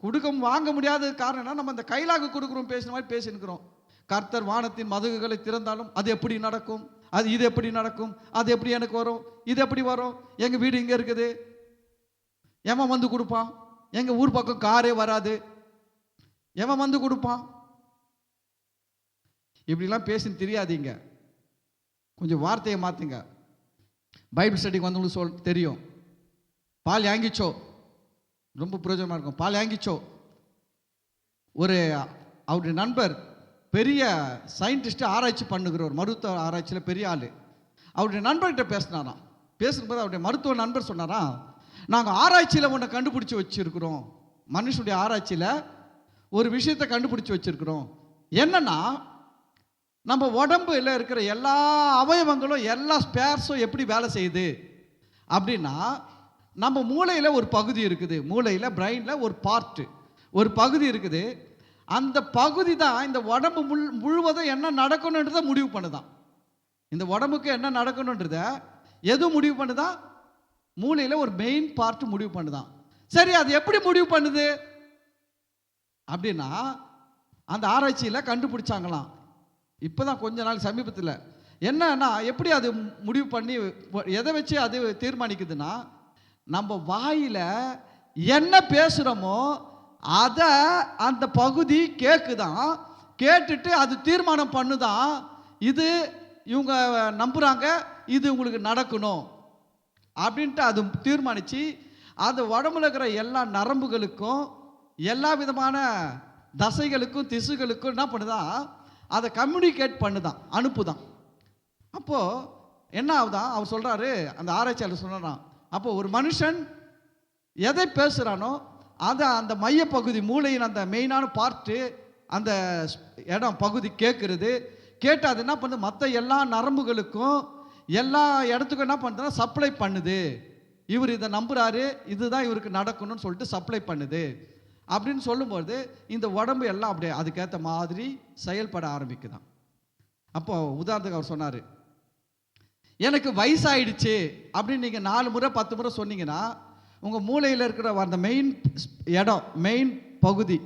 கொடுக்க வாங்க முடியாத காரணம்னா, நம்ம இந்த கைலாக்கு கொடுக்குறோம் பேசுகிற மாதிரி பேசினுக்கிறோம். கர்த்தர் வானத்தின் மதகுகளை திறந்தாலும் அது எப்படி நடக்கும், அது இது எப்படி நடக்கும், அது எப்படி எனக்கு வரும், இது எப்படி வரும், எங்கள் வீடு இங்கே இருக்குது, எவன் வந்து கொடுப்பான், எங்கள் ஊர் பக்கம் காரே வராது, எவன் வந்து கொடுப்பான், இப்படிலாம் பேசின்னு தெரியாதீங்க. கொஞ்சம் வார்த்தையை மாற்றுங்க. பைபிள் ஸ்டடிக்கு வந்தவங்களுக்கு தெரியும். பால் யாங்கிச்சோ ரொம்ப பிரயோஜனமாக இருக்கும். பால் யாங்கிச்சோ ஒரு அவருடைய நண்பர் பெரிய சயின்டிஸ்ட், ஆராய்ச்சி பண்ணுகிறவர், மருத்துவ ஆராய்ச்சியில் பெரிய ஆள். அவருடைய நண்பர்கிட்ட பேசினாராம். பேசும்போது அவருடைய மருத்துவ நண்பர் சொன்னாராம், நாங்கள் ஆராய்ச்சியில் ஒன்றை கண்டுபிடிச்சி வச்சுருக்கிறோம், மனுஷனுடைய ஆராய்ச்சியில் ஒரு விஷயத்தை கண்டுபிடிச்சி வச்சுருக்கிறோம். என்னன்னா, நம்ம உடம்புல இருக்கிற எல்லா அவயவங்களும் எல்லா ஸ்பேர்ஸும் எப்படி வேலை செய்யுது அப்படின்னா, நம்ம மூளையில் ஒரு பகுதி இருக்குது, மூளையில் பிரெயினில் ஒரு பார்ட்டு, ஒரு பகுதி இருக்குது. அந்த பகுதி தான் இந்த உடம்பு முழுவதும் என்ன நடக்கணுன்றதை முடிவு பண்ணுதான். இந்த உடம்புக்கு என்ன நடக்கணுன்றத எது முடிவு பண்ணுதான்? மூளையில் ஒரு மெயின் பார்ட் முடிவு பண்ணுதான். சரி, அது எப்படி முடிவு பண்ணுது அப்படின்னா, அந்த ஆராய்ச்சியில் கண்டுபிடிச்சாங்களாம். இப்போதான் கொஞ்ச நாள் சமீபத்தில். என்னன்னா, எப்படி அது முடிவு பண்ணி எதை வச்சு அது தீர்மானிக்குதுன்னா, நம்ம வாயில் என்ன பேசுகிறோமோ அதை அந்த பகுதி கேட்குதான். கேட்டுட்டு அது தீர்மானம் பண்ணுதான், இது இவங்க நம்புகிறாங்க, இது உங்களுக்கு நடக்கணும் அப்படின்ட்டு அது தீர்மானித்து அந்த உடம்புல இருக்கிற எல்லா நரம்புகளுக்கும் எல்லா விதமான தசைகளுக்கும் திசுகளுக்கும் என்ன பண்ணுதான், அதை கம்யூனிகேட் பண்ணுதான், அனுப்புதான். அப்போது என்ன ஆகுதான், அவர் சொல்கிறாரு, அந்த ஆராய்ச்சியாளர் சொல்கிறான், அப்போ ஒரு மனுஷன் எதை பேசுகிறானோ அதை அந்த மையப்பகுதி, மூளையின் அந்த மெயினான பார்ட்டு, அந்த இடம் பகுதி கேட்குறது. கேட்டு அது என்ன பண்ணுது, மற்ற எல்லா நரம்புகளுக்கும் எல்லா இடத்துக்கும் என்ன பண்ணுதுன்னா சப்ளை பண்ணுது. இவர் இதை நம்புகிறாரு, இதுதான் இவருக்கு நடக்கணும்னு சொல்லிட்டு சப்ளை பண்ணுது அப்படின்னு சொல்லும்போது இந்த உடம்பு எல்லாம் அப்படியே அதுக்கேற்ற மாதிரி செயல்பட ஆரம்பிக்குதான். அப்போ உதாரணத்துக்கு அவர் சொன்னார், எனக்கு வயசாயிடுச்சு அப்படின்னு நீங்கள் 4 முறை 10 முறை சொன்னீங்கன்னா உங்கள் மூளையில் இருக்கிற அந்த மெயின் இடம், மெயின் பகுதி,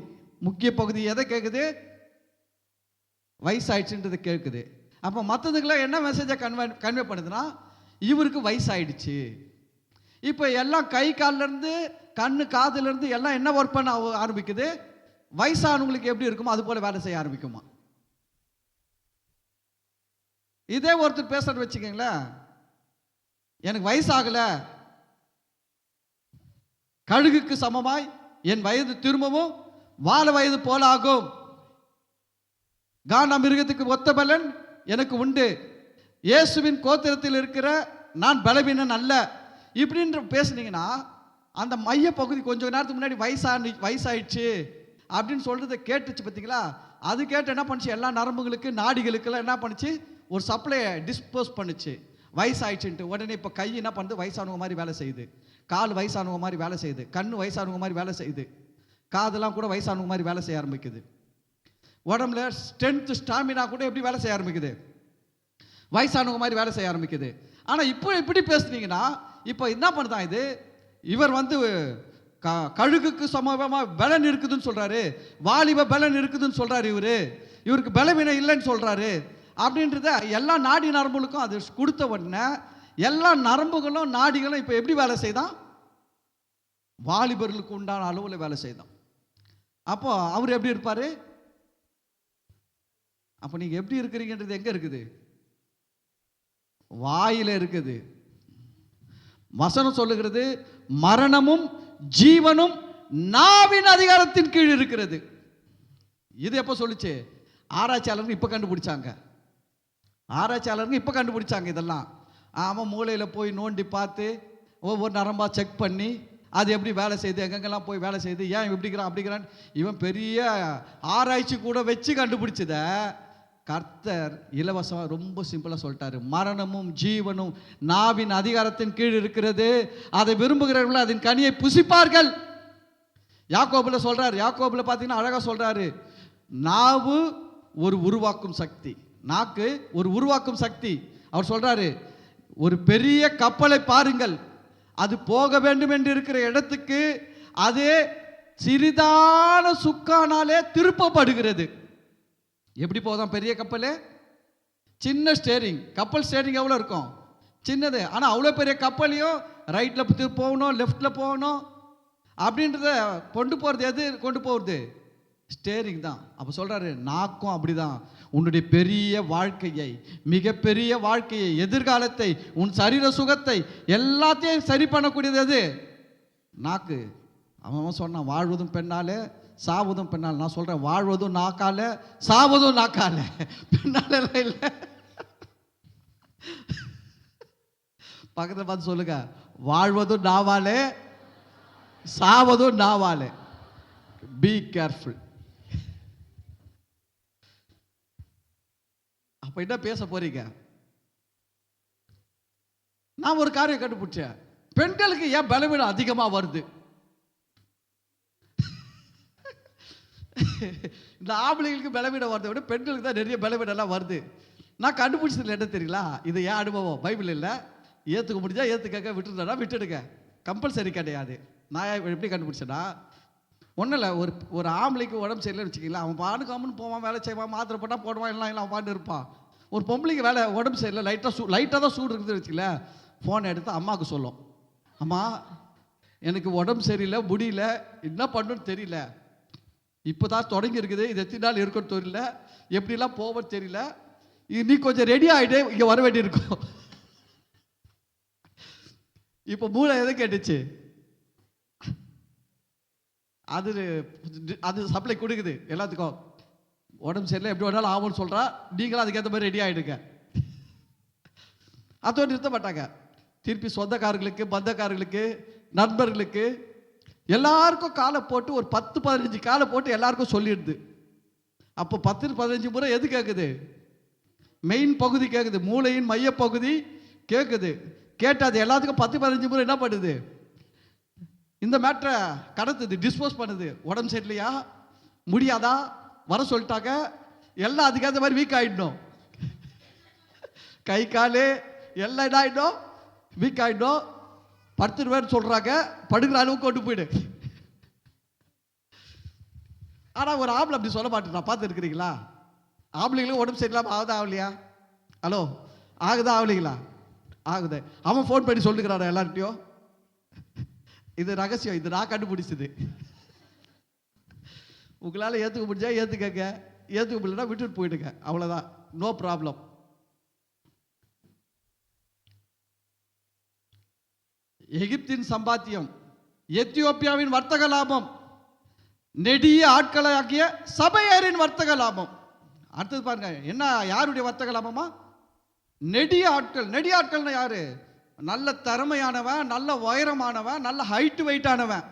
முக்கிய பகுதி எதை கேட்குது? வயசாயிடுச்சுன்றது கேட்குது. அப்போ மற்றதுக்கெல்லாம் என்ன மெசேஜை கன்வே பண்ணுதுன்னா, இவருக்கு வயசாயிடுச்சு. இப்போ எல்லாம் கை காலிலேருந்து கண்ணு காதுலேருந்து எல்லாம் என்ன ஒர்க் பண்ண ஆரம்பிக்குது? வயசானவங்களுக்கு எப்படி இருக்குமோ அது போல் வேலை செய்ய ஆரம்பிக்குமா. இதே ஒருத்தர் பேசுறது வச்சுக்கோங்களேன், எனக்கு வயசாகலை, கழுகுக்கு சமமாய் என் வயது திரும்பவும் வாழ வயது போல ஆகும், கானா மிருகத்துக்கு ஒத்த பலன் எனக்கு உண்டு, இயேசுவின் கோத்திரத்தில் இருக்கிற நான் பலவீனன் அல்ல இப்படின்ற பேசுனீங்கன்னா அந்த மைய பகுதி கொஞ்சம் நேரத்துக்கு முன்னாடி வயசாயிடுச்சு அப்படின்னு சொல்றதை கேட்டுச்சு பார்த்தீங்களா? அது கேட்டு என்ன பண்ணுச்சு, எல்லா நரம்புகளுக்கு நாடிகளுக்கெல்லாம் என்ன பண்ணுச்சு, ஒரு சப்ளையை டிஸ்போஸ் பண்ணுச்சு வயசாயிடுச்சுன்ட்டு. உடனே இப்போ கை என்ன பண்ணுது, வயசானவங்க மாதிரி வேலை செய்யுது, கால் வயசானவங்க மாதிரி வேலை செய்யுது, கண் வயசானவங்க மாதிரி வேலை செய்யுது, காதெல்லாம் கூட வயசானவங்க மாதிரி வேலை செய்ய ஆரம்பிக்குது. உடம்புல ஸ்ட்ரென்த் ஸ்டாமினா கூட எப்படி வேலை செய்ய ஆரம்பிக்குது, வயசானவங்க மாதிரி வேலை செய்ய ஆரம்பிக்குது. ஆனால் இப்போ இப்படி பேசுனீங்கன்னா இப்போ என்ன பண்ணுதான் இது, இவர் வந்து கழுகுக்கு சமமாக பலன் இருக்குதுன்னு சொல்கிறாரு, வாலிப பலன் இருக்குதுன்னு சொல்கிறாரு, இவருக்கு பலவீனம் இல்லைன்னு சொல்கிறாரு அப்படின்றத எல்லா நாடி நரம்புகளுக்கும் அது கொடுத்த உடனே எல்லா நரம்புகளும் நாடிகளும் இப்போ எப்படி வேலை செய்தான், வாலிபர்களுக்கு உண்டான அளவில் வேலை செய்தான். அப்போ அவர் எப்படி இருப்பார்? அப்போ நீங்கள் எப்படி இருக்கிறீங்கன்றது எங்கே இருக்குது? வாயில இருக்குது. வசனம் சொல்லுகிறது, மரணமும் ஜீவனும் நாவின் அதிகாரத்தின் கீழ் இருக்கிறது. இது எப்போ சொல்லுச்சு? ஆராய்ச்சியாளர்கள் இப்போ கண்டுபிடிச்சாங்க. ஆராய்ச்சியாளர்கள் இப்போ கண்டுபிடிச்சாங்க இதெல்லாம். ஆமாம், மூளையில் போய் நோண்டி பார்த்து ஒவ்வொரு நரம்பா செக் பண்ணி அது எப்படி வேலை செய்யுது, எங்கெங்கெல்லாம் போய் வேலை செய்யுது, ஏன் இப்படிக்கிறான் அப்படிங்கிறான், இவன் பெரிய ஆராய்ச்சி கூட வச்சு கண்டுபிடிச்சத கர்த்தர் இலவசமாக ரொம்ப சிம்பிளாக சொல்லிட்டாரு. மரணமும் ஜீவனும் நாவின் அதிகாரத்தின் கீழ் இருக்கிறது, அதை விரும்புகிறவர்கள் அதன் கனியை புசிப்பார்கள். யாக்கோபுல சொல்றாரு, யாக்கோபுல பார்த்தீங்கன்னா அழகாக சொல்றாரு, நாவு ஒரு உருவாக்கும் சக்தி, நாக்கு ஒரு உருவாக்கும் சக்தி. அவர் சொல்றாரு, ஒரு பெரிய கப்பலை பாருங்கள், அது போக வேண்டும் என்று இருக்கிற இடத்துக்கு அது சிறிதான சுக்கானாலே திருப்பப்படுகிறது. எப்படி போதும் பெரிய கப்பல்? சின்ன ஸ்டேரிங், கப்பல் ஸ்டேரிங் எவ்வளோ இருக்கும், சின்னது. ஆனால் அவ்வளோ பெரிய கப்பலையும் ரைட்டில் போகணும், லெஃப்டில் போகணும் அப்படின்றத கொண்டு போகிறது எது கொண்டு போகிறது? ஸ்டேரிங் தான். அப்போ சொல்கிறாரு, நாக்கும் அப்படிதான். உன்னுடைய பெரிய வாழ்க்கையை, மிகப்பெரிய வாழ்க்கையை, எதிர்காலத்தை, உன் சரீர சுகத்தை எல்லாத்தையும் சரி பண்ணக்கூடியது எது? நாக்கு. அவன் சொன்னான், வாழ்வதும் பெண்ணாலே சாவதும் பின்னால். நான் சொல்கிறேன், வாழ்வதும் நாக்கால, சாவதும் நாக்கால, பின்னால் எல்லாம் இல்லை. பக்கத்தில் பார்த்து சொல்லுங்க, வாழ்வதும் நாவாலே, சாவதும் நாவாலே. Be careful. அப்ப என்ன பேச போறீங்க? நான் ஒரு காரியம் கண்டுபிடிச்சேன், பெண்களுக்கு ஏன் பலவீனம் அதிகமா வருது? இந்த ஆம்பளைகளுக்கு பலவீனம் வருதை விட பெண்களுக்கு தான் நிறைய பலவீனம் எல்லாம் வருது. நான் கண்டுபிடிச்சதுல என்ன தெரியல, இது ஏன் அனுபவம், பைபிள் இல்லை. ஏற்றுக்க முடிஞ்சா ஏற்றுக்க, விட்டுருந்தா விட்டுடுங்க, கம்பல்சரி கிடையாது. நான் எப்படி கண்டுபிடிச்சேன்னா, ஒன்றும் இல்லை, ஒரு ஆம்பளைக்கு உடம்பு சரியில்லைன்னு வச்சுக்கலாம், அவன் பாடு காமன்னு போவான், வேலை செய்வான், மாத்திரை போட்டால் போடுவான், எல்லாம் அவன் பாட்டு இருப்பான். ஒரு பொம்பளைக்கு வேலை உடம்பு சரியில்லை, லைட்டாக தான் சூடு இருக்குதுன்னு வச்சுக்கல, ஃபோனை எடுத்து அம்மாவுக்கு சொல்லும், அம்மா எனக்கு உடம்பு சரியில்லை, முடியல, என்ன பண்ணுன்னு தெரியல, இப்போ தான் தொடங்கி இருக்குது, இது எத்தனை நாள் இருக்குன்னு தெரியல, எப்படிலாம் போவோன்னு தெரியல, நீ கொஞ்சம் ரெடி ஆகிட்டு இங்கே வர வேண்டியிருக்கும். இப்போ மூளை எதை கேட்டுச்சு, அது அது சப்ளை கொடுக்குது எல்லாத்துக்கும். உடம்பு சரியில்லை, எப்படி வேணாலும் ஆகும்னு சொல்கிறா, நீங்களும் அதுக்கேற்ற மாதிரி ரெடி ஆகிடுங்க. அதோடு நிறுத்த மாட்டாங்க, திருப்பி சொந்தக்காரர்களுக்கு, பந்தக்காரர்களுக்கு, நண்பர்களுக்கு எல்லாருக்கும் காலை போட்டு ஒரு 10-15 காலை போட்டு எல்லாருக்கும் சொல்லிடுது. அப்போ 10-15 முறை எது கேட்குது? மெயின் பகுதி கேட்குது, மூளையின் மைய பகுதி கேட்குது. கேட்டாது எல்லாத்துக்கும் 10-15 முறை என்ன பண்ணுது? இந்த மேட்டரை கடத்துது, டிஸ்போஸ் பண்ணுது. உடம்பு சரியில்லையா, முடியாதா, வர சொல்லிட்டாங்க, எல்லாம் அதுக்கேற்ற மாதிரி வீக் ஆகிடணும், கை காலு எல்லாம் என்ன ஆகிடும், வீக் ஆகிடும். 10 பேர் சொல்கிறாங்க, படுக்கிற அளவுக்கு கொண்டு போயிடு. ஆனால் ஒரு ஆம்பளை அப்படி சொல்ல மாட்டேன். நான் பார்த்து இருக்கிறீங்களா, ஆம்பளைங்களும் உடம்பு சரியில்லாமல் ஆகுதா ஆகலையா? ஹலோ, ஆகுதா ஆகலைங்களா? ஆகுது. அவன் ஃபோன் பண்ணி சொல்லிக்கிறான் எல்லார்ட்டையும். இது ரகசியம், இது நான் கண்டுபிடிச்சது. உங்களால் ஏற்றுக்க முடிஞ்சா ஏற்றுக்கங்க, ஏற்றுக்க முடியலன்னா விட்டுட்டு போயிடுங்க, அவ்வளோதான், நோ ப்ராப்ளம். எகிப்தின் சம்பாத்தியம், எத்தியோப்பியாவின் வர்த்தக லாபம், நெடிய ஆட்களாகிய சபையாரின் வர்த்தக லாபம். அடுத்தது பாருங்க, என்ன யாருடைய வர்த்தக லாபமா? நெடிய ஆட்கள். நெடிய ஆட்கள்னா யாரு? நல்ல திறமையானவன், நல்ல உயரமானவன், நல்ல ஹைட் வெயிட்டானவன்.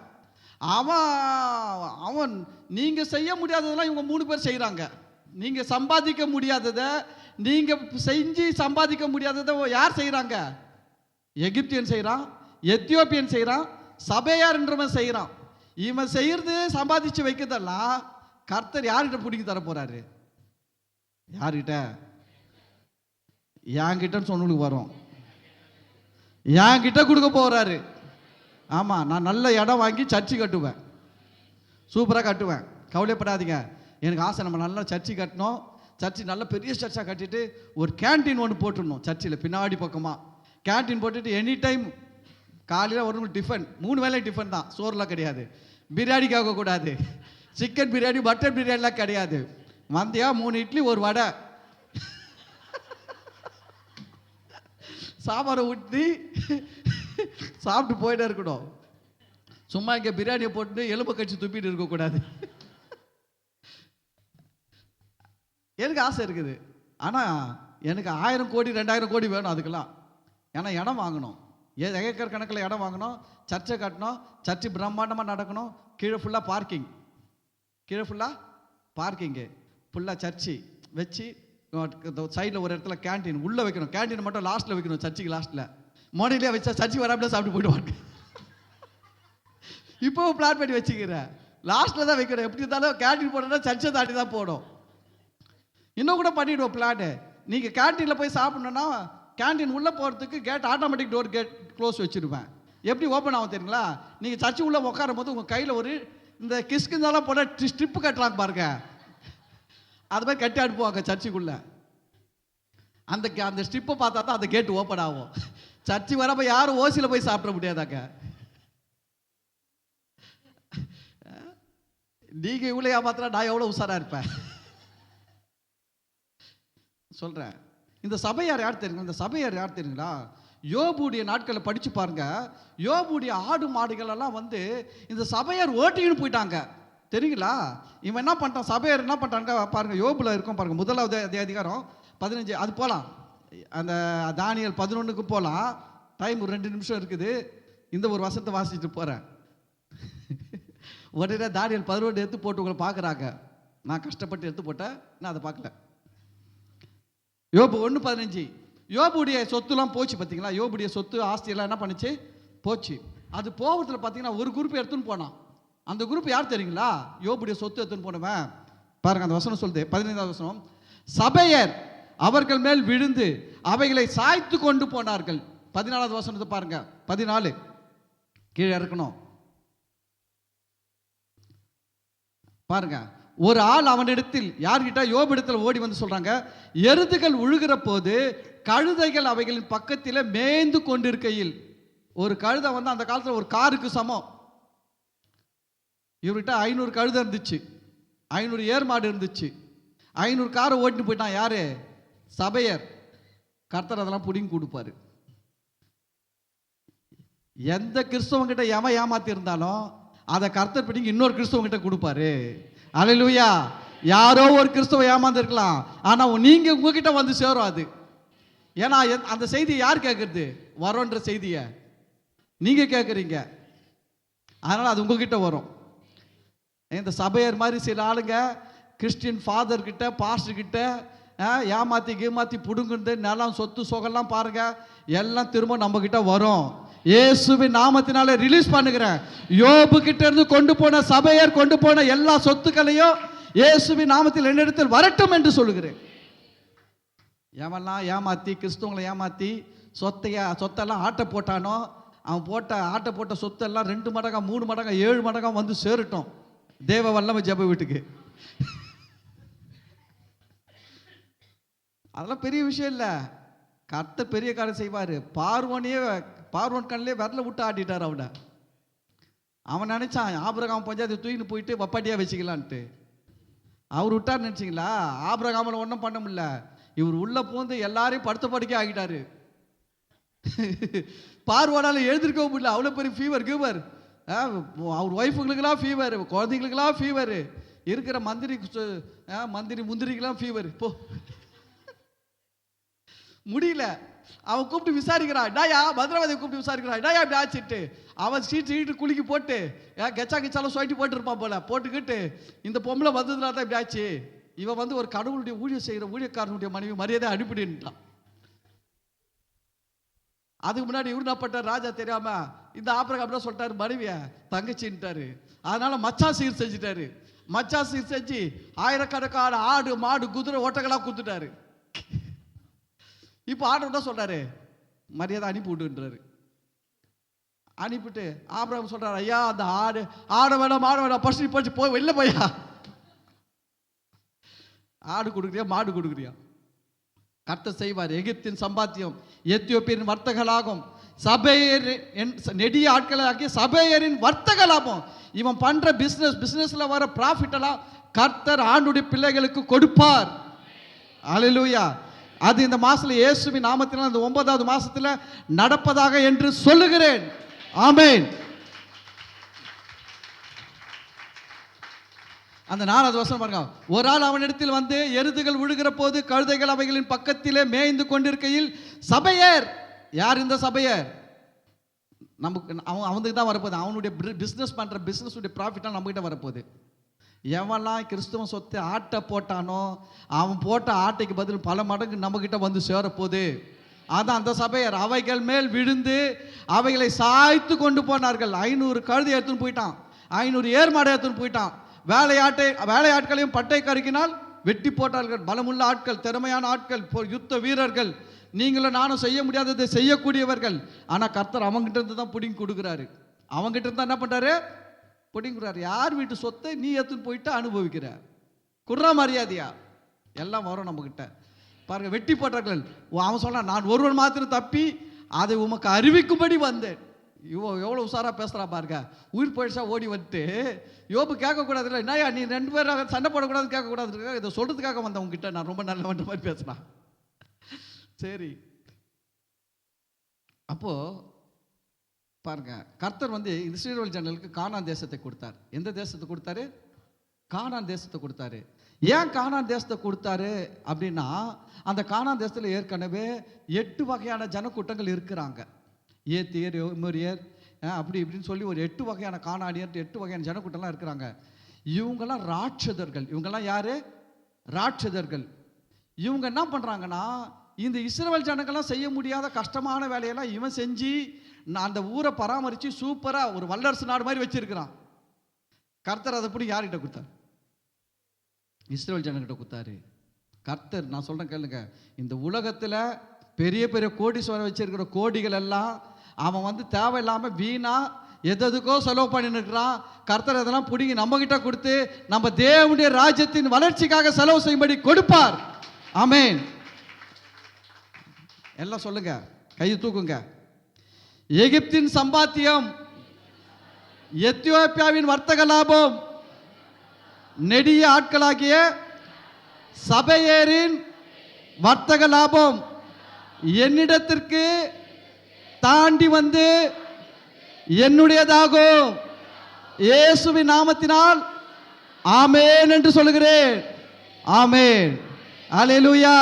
அவன் நீங்க செய்ய முடியாததெல்லாம் இவங்க 3 பேர் செய்யறாங்க. நீங்க சம்பாதிக்க முடியாததை, நீங்க செஞ்சு சம்பாதிக்க முடியாததை யார் செய்யறாங்க? எகிப்தியன் செய்யறான், எத்தியோப்பியன் செய்யறான், சபையார் என்றவன் செய்யறான். இவன் செய்யறது சம்பாதிச்சு வைக்கிறதெல்லாம் கர்த்தர் யார்கிட்ட பிடிக்க தர போறாரு? யார்கிட்ட? என்கிட்ட சொன்னவங்களுக்கு வரும், என்கிட்ட கொடுக்க போறாரு. ஆமா, நான் நல்ல இடம் வாங்கி சர்ச்சு கட்டுவேன், சூப்பராக கட்டுவேன், கவலைப்படாதீங்க. எனக்கு ஆசை, நம்ம நல்லா சர்ச்சு கட்டணும், சர்ச்சு நல்ல பெரிய சர்ச்சாக கட்டிட்டு ஒரு கேன்டீன் ஒன்று போட்டுடணும் சர்ச்சில் பின்னாடி பக்கமாக. கேன்டீன் போட்டுட்டு எனி டைம் காலையில் ஒரு டிஃபன், 3 வேளை டிஃபன் தான், சோறுலாம் கிடையாது. பிரியாணி கேட்கக்கூடாது, சிக்கன் பிரியாணி, மட்டன் பிரியாணிலாம் கிடையாது. வந்தியா 3 இட்லி 1 வடை, சாம்பாரை ஊற்றி சாப்பிட்டு போயிட்டே இருக்கணும். சும்மா இங்கே பிரியாணியை போட்டு எலும்பு கட்சி துப்பிட்டு இருக்கக்கூடாது. எனக்கு ஆசை இருக்குது, ஆனால் எனக்கு 1000 கோடி 2000 கோடி வேணும் அதுக்கெல்லாம். ஏன்னா இடம் வாங்கணும், ஏக்கர் கணக்கில் இடம் வாங்கணும், சர்ச்சை கட்டணும், சர்ச்சு பிரம்மாண்டமாக நடக்கணும், கீழே ஃபுல்லாக பார்க்கிங், கீழே ஃபுல்லாக பார்க்கிங்கு, ஃபுல்லாக சர்ச்சு வச்சு சைடில் ஒரு இடத்துல கேன்டீன் உள்ளே வைக்கணும். கேன்டீன் மட்டும் லாஸ்ட்டில் வைக்கணும், சர்ச்சுக்கு லாஸ்ட்டில். மார்னிங்லேயே வச்சா சர்ச்சு வராமலே சாப்பிட்டு போயிடுவாங்க. இப்போ பிளான் பண்ணி வச்சுக்கிறேன், லாஸ்ட்டில் தான் வைக்கணும். எப்படி இருந்தாலும் கேன்டீன் போடணும்னா சர்ச்சை தாண்டி தான் போடும். இன்னும் கூட பண்ணிவிடுவோம் பிளானு. நீங்கள் கேன்டீனில் போய் சாப்பிட்ணுன்னா கேன்டீன் உள்ளே போகிறதுக்கு gate, automatic door gate close வச்சுருப்பேன். எப்படி ஓப்பன் ஆகும் தெரியுங்களா? நீங்கள் சர்ச்சு உள்ளே உட்காரும் போது உங்கள் கையில் ஒரு இந்த கிஸ்குந்தாலாம் போட ஸ்ட்ரிப்பு கட்டுறாங்க பாருங்க, அது மாதிரி கட்டி அனுப்புவாங்க சர்ச்சுக்குள்ளே. அந்த ஸ்ட்ரிப்பை பார்த்தா தான் அந்த கேட்டு ஓப்பன் ஆகும். சர்ச்சு வரப்போ யாரும் ஓசியில் போய் சாப்பிட முடியாதாங்க. நீங்கள் இவ்வளோ ஏமாத்தினா நான் எவ்வளோ உஷாராக இருப்பேன் சொல்கிறேன். இந்த சபையார் யார் தெரியுங்க? இந்த சபையார் யார் தெரியுங்களா? யோபுடைய நாட்களை படித்து பாருங்க. யோபுடைய ஆடு மாடுகள் எல்லாம் வந்து இந்த சபையார் ஓட்டின்னு போயிட்டாங்க. தெரியுங்களா? இவன் என்ன பண்ணிட்டான், சபையார் என்ன பண்ணிட்டாங்க பாருங்க. யோபுல இருக்கும் பாருங்க, 1வது அதிகாரம் 15. அது போகலாம், அந்த தானியேல் 11க்கு போகலாம். டைம் ஒரு 2 நிமிஷம் இருக்குது. இந்த ஒரு வசனத்தை வாசிச்சுட்டு போகிறேன். உடனே தானியேல் 11 எடுத்து போட்டு உங்களை பார்க்குறாங்க. நான் கஷ்டப்பட்டு எடுத்து போட்டேன், நான் அதை பார்க்கல. யோபு 1:15. யோபுடைய சொத்துலாம் போச்சு பார்த்தீங்களா? யோபுடைய சொத்து ஆஸ்தியெல்லாம் என்ன பண்ணுச்சு? போச்சு. அது போகிறதுல பார்த்தீங்கன்னா ஒரு குரூப் எடுத்துன்னு போனான். அந்த குரூப் யார் தெரியுங்களா? யோபுடைய சொத்து எடுத்துன்னு போனவன். பாருங்க, அந்த வசனம் சொல்லுது, 15வது வசனம். சபையர் அவர்கள் மேல் விழுந்து அவைகளை சாய்த்து கொண்டு போனார்கள். 14வது வசனத்தை பாருங்க. 14 கீழே இருக்கணும் பாருங்க. ஒரு ஆள் அவனிடத்தில், யார்கிட்ட? யோபிடத்தில் ஓடி வந்து சொல்றாங்க, எருதுகள் உழுகிற போது கழுதைகள் அவைகளின் பக்கத்தில் மேய்ந்து கொண்டிருக்கையில். ஒரு கழுதை வந்து அந்த காலத்தில் ஒரு காருக்கு சமம். இவர்கிட்ட 500 கழுதை இருந்துச்சு, 500 ஏர் மாடு இருந்துச்சு, 500 காரை ஓட்டின்னு போயிட்டான். யாரு? சபையர். கர்த்தர் அதெல்லாம் புடிங்கி கொடுப்பாரு. எந்த கிறிஸ்தவங்கிட்ட எவன் ஏமாத்தி இருந்தாலும் அதை கர்த்தர் பிடிங்கி இன்னொரு கிறிஸ்தவங்கிட்ட கொடுப்பாரு. அல்லேலூயா. யாரோ ஒரு கிறிஸ்தவ ஏமாந்து இருக்கலாம், ஆனா நீங்க உங்ககிட்ட வந்து சேரும் அது. ஏன்னா அந்த செய்தியை யார் கேட்கறது? வரோன்ற செய்தியை நீங்க கேட்குறீங்க, அதனால அது உங்ககிட்ட வரும். இந்த சபையர் மாதிரி சில ஆளுங்க கிறிஸ்டியன் ஃபாதர் கிட்ட, பாஸ்டர் கிட்ட ஏமாத்தி புடுங்குறது, நிலம் சொத்து சொகெல்லாம் பாருங்க, எல்லாம் திரும்ப நம்ம கிட்ட வரும். இயேசுவின் நாமத்தினால ரிலீஸ் பண்ணுகிறேன். யோபு கிட்ட இருந்து கொண்டு போன, சபையர் கொண்டு போன எல்லா சொத்துக்களையும் இயேசுவின் நாமத்தில் என்னிடத்தில் வரட்டும் என்று சொல்லுகிறேன். எவெல்லாம் ஏமாத்தி, கிறிஸ்துவங்களை ஏமாத்தி சொத்தெல்லாம் ஆட்ட போட்டானோ, அவன் ஆட்ட போட்ட சொத்தெல்லாம் 2 மடங்கா 3 மடங்கா 7 மடங்கா வந்து சேரட்டும் தேவ வல்லமை ஜெப வீட்டுக்கு. அதெல்லாம் பெரிய விஷயம் இல்லை. கர்த்தர் பெரிய காரியம் செய்வார். பார்வோன் கண்ணிலே விரல விட்டு ஆட்டிட்டார் அவனை. அவன் நினைச்சான் ஆபிரகாம் பஞ்சாயத்து தூக்கின்னு போயிட்டு வப்பாட்டியா வச்சுக்கலான்ட்டு. அவர் விட்டார் நினைச்சிங்களா? ஆபிரகாமில் ஒன்றும் பண்ண முடியல. இவர் உள்ள பூந்து எல்லாரையும் படுத்த படுக்கை ஆகிட்டாரு. பார்வோனால எழுந்திருக்கவும் முடியல, அவ்வளோ பெரிய ஃபீவர் கீவர். அவர் ஒய்ஃபுங்களுக்கெல்லாம் ஃபீவர், குழந்தைங்களுக்கெல்லாம் ஃபீவர், இருக்கிற முந்திரிக்கெல்லாம் ஃபீவர். இப்போ முடியல. அவன் கூப்பிட்டு விசாரிக்கிறான், டாயா பத்ராவதியை கூப்பிட்டு விசாரிக்கிறான், டாயா இப்படி ஆச்சுட்டு. அவன் சீட்டு குலுக்கி போட்டு கெச்சாலும் சொல்லிட்டு போட்டுருப்பான் போல. போட்டுக்கிட்டு இந்த பொம்பளை வந்ததுனால தான் இப்படி ஆச்சு, இவன் வந்து ஒரு கடவுளுடைய ஊழியம் செய்கிற ஊழியக்காரனுடைய மனைவி, மரியாதை அனுப்பிடுன்ட்டான். அதுக்கு முன்னாடி இவரு என்ன பட்டார்? ராஜா தெரியாம இந்த ஆபிரகாம் தான் சொல்லிட்டாரு, மனைவிய தங்கச்சின்ட்டாரு. அதனால மச்சா சீர் செஞ்சுட்டாரு. மச்சா சீர் செஞ்சு ஆயிரக்கணக்கான ஆடு மாடு குதிரை ஓட்டங்களா குத்துட்டாரு. இப்போ ஆர்டர் தான் சொல்றாரு, மரியாதை அனுப்பி விட்டுன்றாரு. அனுப்பிட்டு ஆபிரகாம் சொல்றாரு, ஐயா அந்த ஆடு வேணாம் மாடு வேணாம், பசி போய் வெளில போயா. ஆடு கொடுக்குறியா மாடு கொடுக்குறியா? கர்த்தர் செய்வார். எகிப்தின் சம்பாத்தியம் எத்தியோப்பியரின் வர்த்தகலாகும், சபையர் நெடிய ஆட்களாகிய சபையரின் வர்த்தகலாகும். இவன் பண்ற பிசினஸ்ல வர ப்ராஃபிட் எல்லாம் கர்த்தர் ஆண்டுடைய பிள்ளைகளுக்கு கொடுப்பார். அல்லேலூயா. அது இந்த மாசத்துல இயேசுவின் நாமத்தினால் அந்த 9வது மாசத்துல நடப்பதாக என்று சொல்லுகிறேன். ஆமென். அந்த 4வது வசனம் பாருங்க. ஒரு ஆள் அவனிடத்தில் வந்து எருதுகள் விழுகிற போது கழுதைகள் அவைகளின் பக்கத்திலே மேய்ந்து கொண்டிருக்கையில் சபையர். யார் இந்த சபையர்? நமக்கு அவனுக்கு தான் வரப்போகுது. அவனுடைய பிஸ்னஸ் பண்ற பிஸ்னஸ் ப்ராஃபிட்டா நம்ம கிட்ட வரப்போகுது. எவன்லாம் கிறிஸ்துவ சொத்தை ஆட்ட போட்டானோ அவன் போட்ட ஆட்டைக்கு பதில் பல மடங்கு நம்ம கிட்ட வந்து சேரப்போகுது. அதான் அந்த சபையர். அவைகள் மேல் விழுந்து அவைகளை சாய்த்து கொண்டு போனார்கள். 500 கழுதை எடுத்துன்னு போயிட்டான், 500 ஏர் மாடை எடுத்துன்னு போயிட்டான். வேலையாட்களையும் பட்டை கருக்கினால் வெட்டி போட்டார்கள். பலமுள்ள ஆட்கள், திறமையான ஆட்கள், யுத்த வீரர்கள். நீங்களும் நானும் செய்ய முடியாததை செய்யக்கூடியவர்கள். ஆனால் கர்த்தர் அவங்ககிட்ட இருந்து தான் பிடிங்கி கொடுக்குறாரு. அவங்ககிட்ட இருந்தா என்ன பண்றாரு? பிடிங்கிறாரு. யார் வீட்டு சொத்தை நீ எடுத்துன்னு போயிட்டு அனுபவிக்கிற? குர்ரா மரியாதையா? எல்லாம் வரும் நம்ம கிட்ட. பாருங்க, வெட்டி போட்டார்கள். அவன் சொன்னான், நான் ஒருவன் மாத்திரம் தப்பி அதை உமக்கு அறிவிக்கும்படி வந்தேன். எவ்வளோ உஷாரா பேசுறா பாருங்க. உயிர் போயிடுச்சா ஓடி வந்துட்டு யோபு கேட்கக்கூடாது இல்லை, என்னையா நீ 2 பேரும் சண்டை போடக்கூடாது கேட்கக்கூடாது, இதை சொல்றதுக்காக வந்தேன் உங்ககிட்ட, நான் ரொம்ப நல்லவன்ற மாதிரி பேசினான். சரி, அப்போ பாருங்க, கர்த்தர் வந்து இஸ்ரவேல் ஜனங்களுக்கு கானான் தேசத்தை கொடுத்தார். எந்த தேசத்தை கொடுத்தாரு? கானான் தேசத்தை கொடுத்தாரு. ஏன் கானான் தேசத்தை கொடுத்தாரு அப்படின்னா, அந்த கானான் தேசத்தில் ஏற்கனவே 8 வகையான ஜனக்கூட்டங்கள் இருக்கிறாங்க. ஏத்தியர், எமோரியர், அப்படி இப்படின்னு சொல்லி ஒரு 8 வகையான கானானியர், 8 வகையான ஜனக்கூட்டம்லாம் இருக்கிறாங்க. இவங்கெல்லாம் ராட்சதர்கள். இவங்கெல்லாம் யாரு? ராட்சதர்கள். இவங்க என்ன பண்ணுறாங்கன்னா, இந்த இஸ்ரவேல் ஜனங்கள்லாம் செய்ய முடியாத கஷ்டமான வேலையெல்லாம் இவன் செஞ்சு அந்த ஊரை பராமரித்து சூப்பராக ஒரு வல்லரசு நாடு மாதிரி வச்சிருக்கிறான். கர்த்தர் அதை பிடி யார்கிட்ட கொடுத்தார்? இஸ்ரவேல் ஜனங்கிட்ட கொடுத்தாரு. கர்த்தர், நான் சொல்கிறேன் கேளுங்க, இந்த உலகத்தில் பெரிய பெரிய கோடீஸ்வரர் வச்சிருக்கிற கோடிகள் எல்லாம் அவன் தேவையில்லாமல் வீணா எதுக்கோ செலவு பண்ணின்னு இருக்கிறான். கர்த்தர் அதெல்லாம் பிடிங்கி நம்மகிட்ட கொடுத்து நம்ம தேவனுடைய ராஜ்யத்தின் வளர்ச்சிக்காக செலவு செய்யும்படி கொடுப்பார். ஆமென். எல்லாம் சொல்லுங்க, கையை தூக்குங்க. எகிப்தின் சம்பாத்தியம், எத்தியோப்பியாவின் வர்த்தக லாபம், நெடிய ஆட்களாகிய சபையேரின் வர்த்தக லாபம் என்னிடத்திற்கு தாண்டி வந்து என்னுடையதாகும். இயேசுவின் நாமத்தினால் ஆமென் என்று சொல்லுகிறேன். ஆமென். அல்லேலூயா.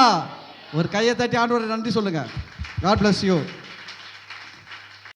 ஒரு கையை தட்டி ஆண்டவரை நன்றி சொல்லுங்க. God bless you.